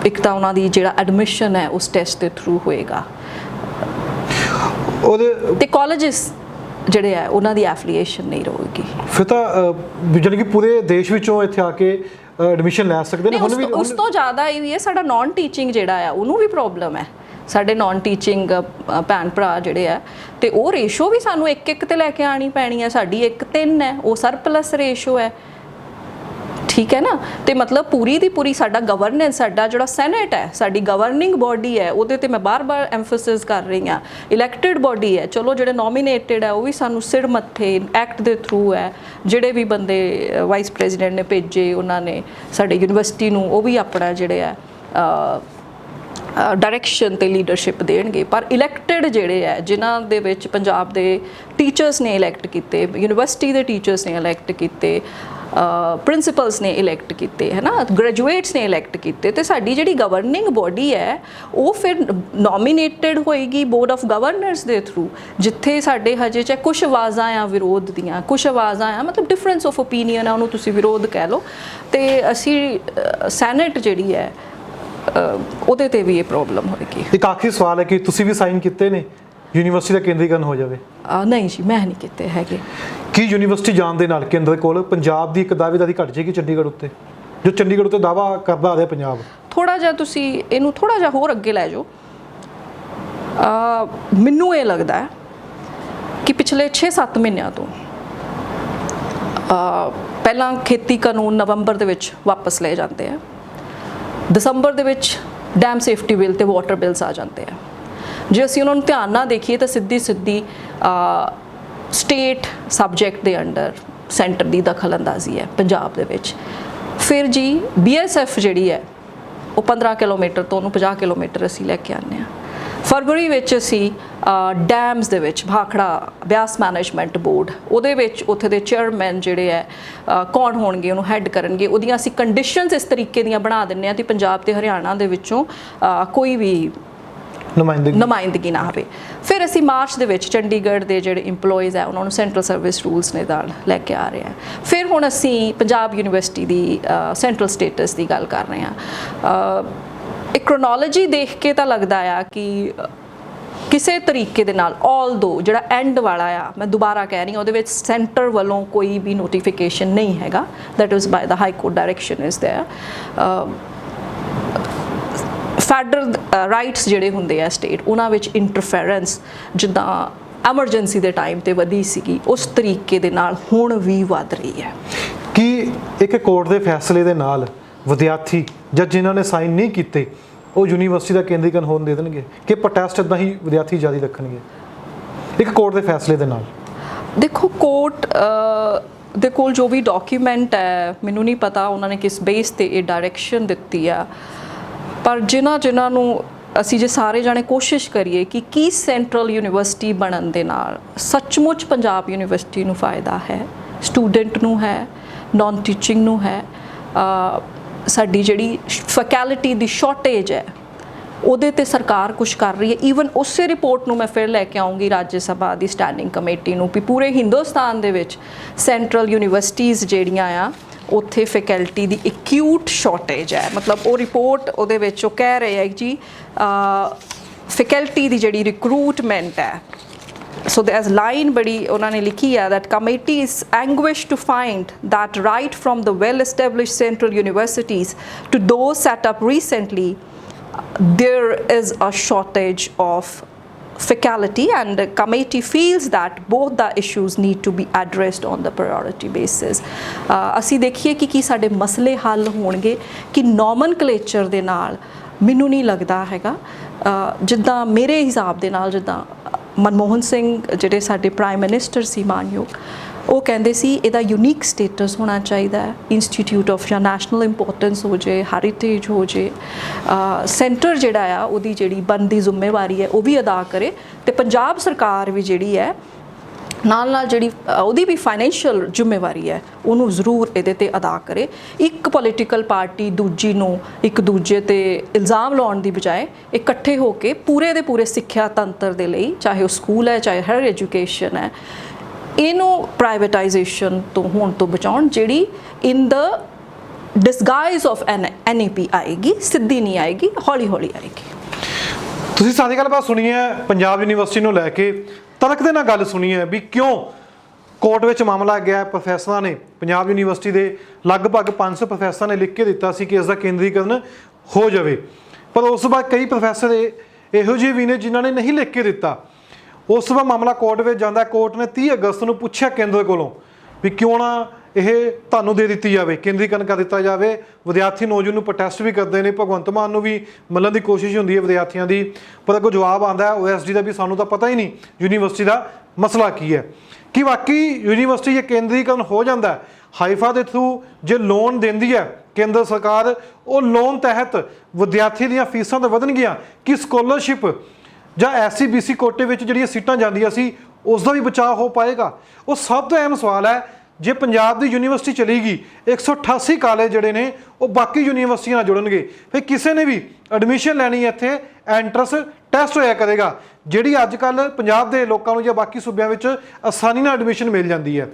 [SPEAKER 1] ਇੱਕ ਤਾਂ ਉਹਨਾਂ ਦੀ ਜਿਹੜਾ ਐਡਮਿਸ਼ਨ ਹੈ ਉਸ ਟੈਸਟ ਦੇ ਥਰੂ ਹੋਏਗਾ,
[SPEAKER 2] ਉਹਦੇ
[SPEAKER 1] ਤੇ ਕਾਲਜਸ ਜਿਹੜੇ ਆ ਉਹਨਾਂ ਦੀ ਐਫੀਲੀਏਸ਼ਨ ਨਹੀਂ ਰਹੇਗੀ।
[SPEAKER 2] ਫਿਰ ਤਾਂ ਜਾਣੀ ਕਿ ਪੂਰੇ ਦੇਸ਼ ਵਿੱਚੋਂ ਇੱਥੇ ਆ ਕੇ ਐਡਮਿਸ਼ਨ ਲੈ ਸਕਦੇ ਨੇ। ਹੁਣ ਵੀ
[SPEAKER 1] ਉਸ ਤੋਂ ਜ਼ਿਆਦਾ ਇਹ ਵੀ ਹੈ, ਸਾਡਾ ਨਾਨ ਟੀਚਿੰਗ ਜਿਹੜਾ ਆ ਉਹਨੂੰ ਵੀ ਪ੍ਰੋਬਲਮ ਹੈ। ਸਾਡੇ ਨਾਨ ਟੀਚਿੰਗ ਭੈਣ ਭਰਾ ਜਿਹੜੇ ਆ ਤੇ ਉਹ ਰੇਸ਼ੋ ਵੀ ਸਾਨੂੰ 1:1 ਤੇ ਲੈ ਕੇ ਆਣੀ ਪੈਣੀ ਹੈ। ਸਾਡੀ 1:3 ਹੈ, ਉਹ ਸਰਪਲਸ ਰੇਸ਼ੋ ਹੈ, ਠੀਕ ਹੈ ਨਾ। ਤੇ ਮਤਲਬ ਪੂਰੀ ਦੀ ਪੂਰੀ ਸਾਡਾ ਗਵਰਨੈਂਸ, ਸਾਡਾ ਜਿਹੜਾ ਸੈਨੇਟ ਹੈ, ਸਾਡੀ ਗਵਰਨਿੰਗ ਬਾਡੀ ਹੈ, ਉਹਦੇ ਤੇ ਮੈਂ ਬਾਰ-ਬਾਰ ਐਮਫੈਸਿਸ ਕਰ ਰਹੀ ਹਾਂ। ਇਲੈਕਟਿਡ ਬਾਡੀ ਹੈ, ਚਲੋ ਜਿਹੜੇ ਨੋਮੀਨੇਟਡ ਹੈ ਉਹ ਵੀ ਸਾਨੂੰ ਸਿਰ ਮੱਥੇ ਐਕਟ ਦੇ ਥਰੂ ਹੈ। ਜਿਹੜੇ ਵੀ ਬੰਦੇ ਵਾਈਸ ਪ੍ਰੈਜ਼ੀਡੈਂਟ ਨੇ ਭੇਜੇ ਉਹਨਾਂ ਨੇ ਸਾਡੇ ਯੂਨੀਵਰਸਿਟੀ ਨੂੰ, ਉਹ ਵੀ ਆਪਣਾ ਜਿਹੜੇ ਹੈ ਡਾਇਰੈਕਸ਼ਨ ਤੇ ਲੀਡਰਸ਼ਿਪ ਦੇਣਗੇ। ਪਰ ਇਲੈਕਟਿਡ ਜਿਹੜੇ ਹੈ, ਜਿਨ੍ਹਾਂ ਦੇ ਵਿੱਚ ਪੰਜਾਬ ਦੇ ਟੀਚਰਸ ਨੇ ਇਲੈਕਟ ਕੀਤੇ, ਯੂਨੀਵਰਸਿਟੀ ਦੇ ਟੀਚਰਸ ਨੇ ਇਲੈਕਟ ਕੀਤੇ, ਪ੍ਰਿੰਸੀਪਲਸ ਨੇ ਇਲੈਕਟ ਕੀਤੇ, ਹੈ ਨਾ, ਗ੍ਰੈਜੂਏਟਸ ਨੇ ਇਲੈਕਟ ਕੀਤੇ, ਤੇ ਸਾਡੀ ਜਿਹੜੀ ਗਵਰਨਿੰਗ ਬੋਡੀ ਹੈ ਉਹ ਫਿਰ ਨੋਮੀਨੇਟਡ ਹੋਏਗੀ ਬੋਰਡ ਆਫ ਗਵਰਨਰਸ ਦੇ ਥਰੂ, ਜਿੱਥੇ ਸਾਡੇ ਹਜੇ ਚਾਹੇ ਕੁਛ ਆਵਾਜ਼ਾਂ ਆ ਵਿਰੋਧ ਦੀਆਂ, ਕੁਛ ਆਵਾਜ਼ਾਂ ਆ ਮਤਲਬ ਡਿਫਰੈਂਸ ਆਫ ਓਪੀਨੀਅਨ ਆ, ਉਹਨੂੰ ਤੁਸੀਂ ਵਿਰੋਧ ਕਹਿ ਲਓ। ਤੇ ਅਸੀਂ ਸੈਨੇਟ ਜਿਹੜੀ ਹੈ ਉਹਦੇ ਤੇ ਵੀ ਇਹ ਪ੍ਰੋਬਲਮ ਹੋਏਗੀ।
[SPEAKER 2] ਇੱਕ ਆਖਰੀ ਸਵਾਲ ਹੈ ਕਿ ਤੁਸੀਂ ਵੀ ਸਾਈਨ ਕੀਤੇ ਨੇ ਯੂਨੀਵਰਸਿਟੀ ਦਾ ਕੇਂਦਰੀਕਰਨ ਹੋ ਜਾਵੇ?
[SPEAKER 1] ਨਹੀਂ ਜੀ, ਮੈਂ ਨਹੀਂ ਕੀਤੇ ਹੈਗੇ।
[SPEAKER 2] ਕੀ ਯੂਨੀਵਰਸਿਟੀ ਜਾਣ ਦੇ ਨਾਲ ਕੇਂਦਰ ਕੋਲ ਪੰਜਾਬ ਦੀ ਇੱਕ ਦਾਅਵੇਦਾਰੀ ਘਟ ਜਾਏਗੀ ਚੰਡੀਗੜ੍ਹ ਉੱਤੇ, ਜੋ ਚੰਡੀਗੜ੍ਹ ਉੱਤੇ ਦਾਅਵਾ ਕਰਦਾ ਆ ਰਿਹਾ ਪੰਜਾਬ?
[SPEAKER 1] ਥੋੜਾ ਜਿਹਾ ਤੁਸੀਂ ਇਹਨੂੰ ਥੋੜਾ ਜਿਹਾ ਹੋਰ ਅੱਗੇ ਲੈ ਜਾਓ। ਮੈਨੂੰ ਇਹ ਲੱਗਦਾ ਹੈ ਕਿ ਪਿਛਲੇ 6-7 ਮਹੀਨਿਆਂ ਤੋਂ ਪਹਿਲਾਂ ਖੇਤੀ ਕਾਨੂੰਨ ਨਵੰਬਰ ਦੇ ਵਿੱਚ ਵਾਪਸ ਲਏ ਜਾਂਦੇ ਆ, ਦਸੰਬਰ ਦੇ ਵਿੱਚ ਡੈਮ ਸੇਫਟੀ ਬਿੱਲ ਤੇ ਵਾਟਰ ਬਿਲਸ ਆ ਜਾਂਦੇ ਆ। ਜੇ ਅਸੀਂ ਉਹਨਾਂ ਨੂੰ ਧਿਆਨ ਨਾਲ ਦੇਖੀਏ ਤਾਂ ਸਿੱਧੀ ਸਟੇਟ ਸਬਜੈਕਟ ਦੇ ਅੰਡਰ ਸੈਂਟਰ ਦੀ ਦਖਲ ਅੰਦਾਜ਼ੀ ਹੈ ਪੰਜਾਬ ਦੇ ਵਿੱਚ। ਫਿਰ ਜੀ BSF ਜਿਹੜੀ ਹੈ ਉਹ 15 ਕਿਲੋਮੀਟਰ ਤੋਂ ਉਹਨੂੰ 50 ਕਿਲੋਮੀਟਰ ਅਸੀਂ ਲੈ ਕੇ ਆਉਂਦੇ ਹਾਂ। ਫਰਵਰੀ ਵਿੱਚ ਅਸੀਂ ਡੈਮਸ ਦੇ ਵਿੱਚ ਭਾਖੜਾ ਬਿਆਸ ਮੈਨੇਜਮੈਂਟ ਬੋਰਡ, ਉਹਦੇ ਵਿੱਚ ਉੱਥੇ ਦੇ ਚੇਅਰਮੈਨ ਜਿਹੜੇ ਹੈ ਕੌਣ ਹੋਣਗੇ, ਉਹਨੂੰ ਹੈੱਡ ਕਰਨਗੇ, ਉਹਦੀਆਂ ਅਸੀਂ ਕੰਡੀਸ਼ਨਸ ਇਸ ਤਰੀਕੇ ਦੀਆਂ ਬਣਾ ਦਿੰਦੇ ਹਾਂ ਕਿ ਪੰਜਾਬ ਤੇ ਹਰਿਆਣਾ ਦੇ ਵਿੱਚੋਂ ਕੋਈ ਵੀ ਨੁਮਾਇੰਦਗੀ ਨਾ ਹੋਵੇ। ਫਿਰ ਅਸੀਂ ਮਾਰਚ ਦੇ ਵਿੱਚ ਚੰਡੀਗੜ੍ਹ ਦੇ ਜਿਹੜੇ ਇੰਪਲੋਈਜ਼ ਹੈ ਉਹਨਾਂ ਨੂੰ ਸੈਂਟਰਲ ਸਰਵਿਸ ਰੂਲਸ ਨੇ ਨਾਲ ਲੈ ਕੇ ਆ ਰਹੇ ਹਾਂ। ਫਿਰ ਹੁਣ ਅਸੀਂ ਪੰਜਾਬ ਯੂਨੀਵਰਸਿਟੀ ਦੀ ਸੈਂਟਰਲ ਸਟੇਟਸ ਦੀ ਗੱਲ ਕਰ ਰਹੇ ਹਾਂ। ਇੱਕ ਕ੍ਰੋਨੋਲੋਜੀ ਦੇਖ ਕੇ ਤਾਂ ਲੱਗਦਾ ਆ ਕਿ ਕਿਸੇ ਤਰੀਕੇ ਦੇ ਨਾਲ ਆਲਦੋ ਜਿਹੜਾ ਐਂਡ ਵਾਲਾ ਆ, ਮੈਂ ਦੁਬਾਰਾ ਕਹਿ ਰਹੀ ਹਾਂ, ਉਹਦੇ ਵਿੱਚ ਸੈਂਟਰ ਵੱਲੋਂ ਕੋਈ ਵੀ ਨੋਟੀਫਿਕੇਸ਼ਨ ਨਹੀਂ ਹੈਗਾ। That was by the high court direction is there. Federal rights ਜਿਹੜੇ ਹੁੰਦੇ ਆ ਸਟੇਟ, ਉਹਨਾਂ ਵਿੱਚ ਇੰਟਰਫੇਰੈਂਸ ਜਿੱਦਾਂ ਐਮਰਜੈਂਸੀ ਦੇ ਟਾਈਮ ਤੇ ਵਧੀ ਸੀਗੀ, ਉਸ ਤਰੀਕੇ ਦੇ ਨਾਲ ਹੁਣ ਵੀ ਵੱਧ ਰਹੀ ਹੈ।
[SPEAKER 2] ਕੀ ਇੱਕ ਕੋਰਟ ਦੇ ਫੈਸਲੇ ਦੇ ਨਾਲ ਵਿਦਿਆਰਥੀ ਜਾਂ ਜਿਨ੍ਹਾਂ ਨੇ ਸਾਈਨ ਨਹੀਂ ਕੀਤੇ ਉਹ ਯੂਨੀਵਰਸਿਟੀ ਦਾ ਕੇਂਦਰੀਕਰਨ ਹੋਣ ਦੇ ਦੇਣਗੇ ਕਿ ਪ੍ਰੋਟੈਸਟ ਇਦਾਂ ਹੀ ਵਿਦਿਆਰਥੀ ਜਾਰੀ ਰੱਖਣਗੇ ਇੱਕ ਕੋਰਟ ਦੇ ਫੈਸਲੇ ਦੇ ਨਾਲ? ਦੇਖੋ,
[SPEAKER 1] ਕੋਰਟ ਦੇ ਕੋਲ ਜੋ ਵੀ ਡਾਕੂਮੈਂਟ ਹੈ, ਮੈਨੂੰ ਨਹੀਂ ਪਤਾ ਉਹਨਾਂ ਨੇ ਕਿਸ ਬੇਸ ਤੇ ਇਹ ਡਾਇਰੈਕਸ਼ਨ ਦਿੱਤੀ ਆ, ਪਰ ਜਿਨ੍ਹਾਂ ਨੂੰ ਅਸੀਂ ਜੇ ਸਾਰੇ ਜਾਣੇ ਕੋਸ਼ਿਸ਼ ਕਰੀਏ ਕਿ ਕੀ ਸੈਂਟਰਲ ਯੂਨੀਵਰਸਿਟੀ ਬਣਨ ਦੇ ਨਾਲ ਸੱਚਮੁੱਚ ਪੰਜਾਬ ਯੂਨੀਵਰਸਿਟੀ ਨੂੰ ਫਾਇਦਾ ਹੈ, ਸਟੂਡੈਂਟ ਨੂੰ ਹੈ, ਨਾਨ ਟੀਚਿੰਗ ਨੂੰ ਹੈ, ਸਾਡੀ ਜਿਹੜੀ ਫੈਕਲਟੀ ਦੀ ਸ਼ਾਰਟੇਜ ਹੈ ਉਹਦੇ ਤੇ ਸਰਕਾਰ ਕੁਝ ਕਰ ਰਹੀ ਹੈ। ਈਵਨ ਉਸੇ ਰਿਪੋਰਟ ਨੂੰ ਮੈਂ ਫਿਰ ਲੈ ਕੇ ਆਉਂਗੀ ਰਾਜ ਸਭਾ ਦੀ ਸਟੈਂਡਿੰਗ ਕਮੇਟੀ ਨੂੰ, ਵੀ ਪੂਰੇ ਹਿੰਦੁਸਤਾਨ ਦੇ ਵਿੱਚ ਸੈਂਟਰਲ ਯੂਨੀਵਰਸਿਟੀਜ਼ ਜਿਹੜੀਆਂ ਆ ਉੱਥੇ ਫੈਕਲਟੀ ਦੀ ਐਕਿਊਟ ਸ਼ਾਰਟੇਜ ਹੈ। ਮਤਲਬ ਉਹ ਰਿਪੋਰਟ ਉਹਦੇ ਵਿੱਚ ਉਹ ਕਹਿ ਰਹੇ ਹੈ ਜੀ ਫੈਕਲਟੀ ਦੀ ਜਿਹੜੀ ਰਿਕਰੂਟਮੈਂਟ ਹੈ, so there's line ਬੜੀ ਉਹਨਾਂ ਨੇ ਲਿਖੀ ਹੈ that committee is anguished to find that right from the well established central universities to those set up recently there is a shortage of faculty, and the committee feels that both the issues need to be addressed on the priority basis. ਅਸੀਂ ਦੇਖੀਏ ਕਿ ਕੀ ਸਾਡੇ ਮਸਲੇ ਹੱਲ ਹੋਣਗੇ ਕਿ ਨੋਮਨਕਲੇਚਰ ਦੇ ਨਾਲ? ਮੈਨੂੰ ਨਹੀਂ ਲੱਗਦਾ ਹੈਗਾ। ਜਿੱਦਾਂ ਮੇਰੇ ਹਿਸਾਬ ਦੇ ਨਾਲ, ਜਿੱਦਾਂ ਮਨਮੋਹਨ ਸਿੰਘ ਜਿਹੜੇ ਸਾਡੇ ਪ੍ਰਾਈਮ ਮਿਨਿਸਟਰ ਸੀ ਮਾਨਯੋਗ, ਉਹ ਕਹਿੰਦੇ ਸੀ ਇਹਦਾ ਯੂਨੀਕ ਸਟੇਟਸ ਹੋਣਾ ਚਾਹੀਦਾ ਹੈ, ਇੰਸਟੀਟਿਊਟ ਆਫ ਜਾਂ ਨੈਸ਼ਨਲ ਇੰਪੋਰਟੈਂਸ ਹੋ ਜੇ, ਹੈਰੀਟੇਜ ਹੋ ਜੇ, ਸੈਂਟਰ ਜਿਹੜਾ ਆ ਉਹਦੀ ਜਿਹੜੀ ਬਣਦੀ ਜ਼ਿੰਮੇਵਾਰੀ ਹੈ ਉਹ ਵੀ ਅਦਾ ਕਰੇ, ਤੇ ਪੰਜਾਬ ਸਰਕਾਰ ਵੀ ਜਿਹੜੀ ਹੈ ਨਾਲ ਜਿਹੜੀ ਉਹਦੀ ਵੀ ਫਾਈਨੈਂਸ਼ੀਅਲ ਜ਼ਿੰਮੇਵਾਰੀ ਹੈ ਉਹਨੂੰ ਜ਼ਰੂਰ ਇਹਦੇ ਤੇ ਅਦਾ ਕਰੇ। ਇੱਕ ਪੋਲੀਟੀਕਲ ਪਾਰਟੀ ਦੂਜੀ ਨੂੰ ਇੱਕ ਦੂਜੇ ਤੇ ਇਲਜ਼ਾਮ ਲਾਉਣ ਦੀ ਬਜਾਏ ਇਕੱਠੇ ਹੋ ਕੇ ਪੂਰੇ ਦੇ ਪੂਰੇ ਸਿੱਖਿਆ ਤੰਤਰ ਦੇ ਲਈ, ਚਾਹੇ ਉਹ ਸਕੂਲ ਹੈ ਚਾਹੇ ਹਾਇਰ ਐਜੂਕੇਸ਼ਨ ਹੈ, ਇਹਨੂੰ ਪ੍ਰਾਈਵੇਟਾਈਜੇਸ਼ਨ ਤੋਂ ਹੋਣ ਤੋਂ ਬਚਾਉਣ, ਜਿਹੜੀ ਇਨ ਦ ਡਿਸਗਾਈਜ਼ ਆਫ NEP ਆਏਗੀ, ਸਿੱਧੀ ਨਹੀਂ ਆਏਗੀ, ਹੌਲੀ ਹੌਲੀ ਆਏਗੀ।
[SPEAKER 2] ਤੁਸੀਂ ਸਾਰੀ ਗੱਲਬਾਤ ਸੁਣੀ ਹੈ ਪੰਜਾਬ ਯੂਨੀਵਰਸਿਟੀ ਨੂੰ ਲੈ ਕੇ, ਤਰਕ ਦੇ ਨਾਲ ਗੱਲ ਸੁਣੀ ਹੈ ਵੀ ਕਿਉਂ ਕੋਰਟ ਵਿੱਚ ਮਾਮਲਾ ਗਿਆ। ਪ੍ਰੋਫੈਸਰਾਂ ਨੇ, ਪੰਜਾਬ ਯੂਨੀਵਰਸਿਟੀ ਦੇ ਲਗਭਗ 500 ਪ੍ਰੋਫੈਸਰਾਂ ਨੇ ਲਿਖ ਕੇ ਦਿੱਤਾ ਸੀ ਕਿ ਇਸ ਦਾ ਕੇਂਦਰੀਕਰਨ ਹੋ ਜਾਵੇ, ਪਰ ਉਸ ਤੋਂ ਬਾਅਦ ਕਈ ਪ੍ਰੋਫੈਸਰ ਇਹੋ ਜਿਹੇ ਵੀ ਨੇ ਜਿਨ੍ਹਾਂ ਨੇ ਨਹੀਂ ਲਿਖ ਕੇ ਦਿੱਤਾ। ਉਸ ਤੋਂ ਬਾਅਦ ਮਾਮਲਾ ਕੋਰਟ ਵਿੱਚ ਜਾਂਦਾ। ਕੋਰਟ ਨੇ 30 ਅਗਸਤ ਨੂੰ ਪੁੱਛਿਆ ਕੇਂਦਰ ਕੋਲੋਂ ਵੀ ਕਿਉਂ ਨਾ ਇਹ ਤੁਹਾਨੂੰ ਦੇ ਦਿੱਤੀ ਜਾਵੇ, ਕੇਂਦਰੀਕਰਨ ਕਰ ਦਿੱਤਾ ਜਾਵੇ। ਵਿਦਿਆਰਥੀ ਨੌਜਵਾਨ ਨੂੰ ਪ੍ਰੋਟੈਸਟ ਵੀ ਕਰਦੇ ਨੇ, ਭਗਵੰਤ ਮਾਨ ਨੂੰ ਵੀ ਮਿਲਣ ਦੀ ਕੋਸ਼ਿਸ਼ ਹੁੰਦੀ ਹੈ ਵਿਦਿਆਰਥੀਆਂ ਦੀ, ਪਰ ਅੱਗੋਂ ਜਵਾਬ ਆਉਂਦਾ ਹੈ OSD ਦਾ ਵੀ ਸਾਨੂੰ ਤਾਂ ਪਤਾ ਹੀ ਨਹੀਂ ਯੂਨੀਵਰਸਿਟੀ ਦਾ ਮਸਲਾ ਕੀ ਹੈ। ਕਿ ਵਾਕਈ ਯੂਨੀਵਰਸਿਟੀ ਇਹ ਕੇਂਦਰੀਕਰਨ ਹੋ ਜਾਂਦਾ, ਹਾਈਫਾ ਦੇ ਥਰੂ ਜੇ ਲੋਨ ਦਿੰਦੀ ਹੈ ਕੇਂਦਰ ਸਰਕਾਰ, ਉਹ ਲੋਨ ਤਹਿਤ ਵਿਦਿਆਰਥੀ ਦੀਆਂ ਫੀਸਾਂ ਤਾਂ ਵਧਣਗੀਆਂ, ਕਿ ਸਕਾਲਰਸ਼ਿਪ ਜਾਂ SC BC ਕੋਟੇ ਵਿੱਚ ਜਿਹੜੀਆਂ ਸੀਟਾਂ ਜਾਂਦੀਆਂ ਸੀ ਉਸ ਦਾ ਵੀ ਬਚਾਅ ਹੋ ਪਾਏਗਾ। ਉਹ ਸਭ ਤੋਂ ਅਹਿਮ ਸਵਾਲ ਹੈ, ਜੇ ਪੰਜਾਬ ਦੀ ਯੂਨੀਵਰਸਿਟੀ ਚਲੇਗੀ 188 ਕਾਲਜ ਜਿਹੜੇ ਨੇ ਉਹ ਬਾਕੀ ਯੂਨੀਵਰਸਿਟੀਆਂ ਨਾਲ ਜੁੜਨਗੇ, ਫਿਰ ਕਿਸੇ ਨੇ ਵੀ ਐਡਮਿਸ਼ਨ ਲੈਣੀ ਇੱਥੇ ਐਂਟਰੈਂਸ ਟੈਸਟ ਹੋਇਆ ਕਰੇਗਾ, ਜਿਹੜੀ ਅੱਜ ਕੱਲ੍ਹ ਪੰਜਾਬ ਦੇ ਲੋਕਾਂ ਨੂੰ ਜਾਂ ਬਾਕੀ ਸੂਬਿਆਂ ਵਿੱਚ ਆਸਾਨੀ ਨਾਲ ਐਡਮਿਸ਼ਨ ਮਿਲ ਜਾਂਦੀ ਹੈ।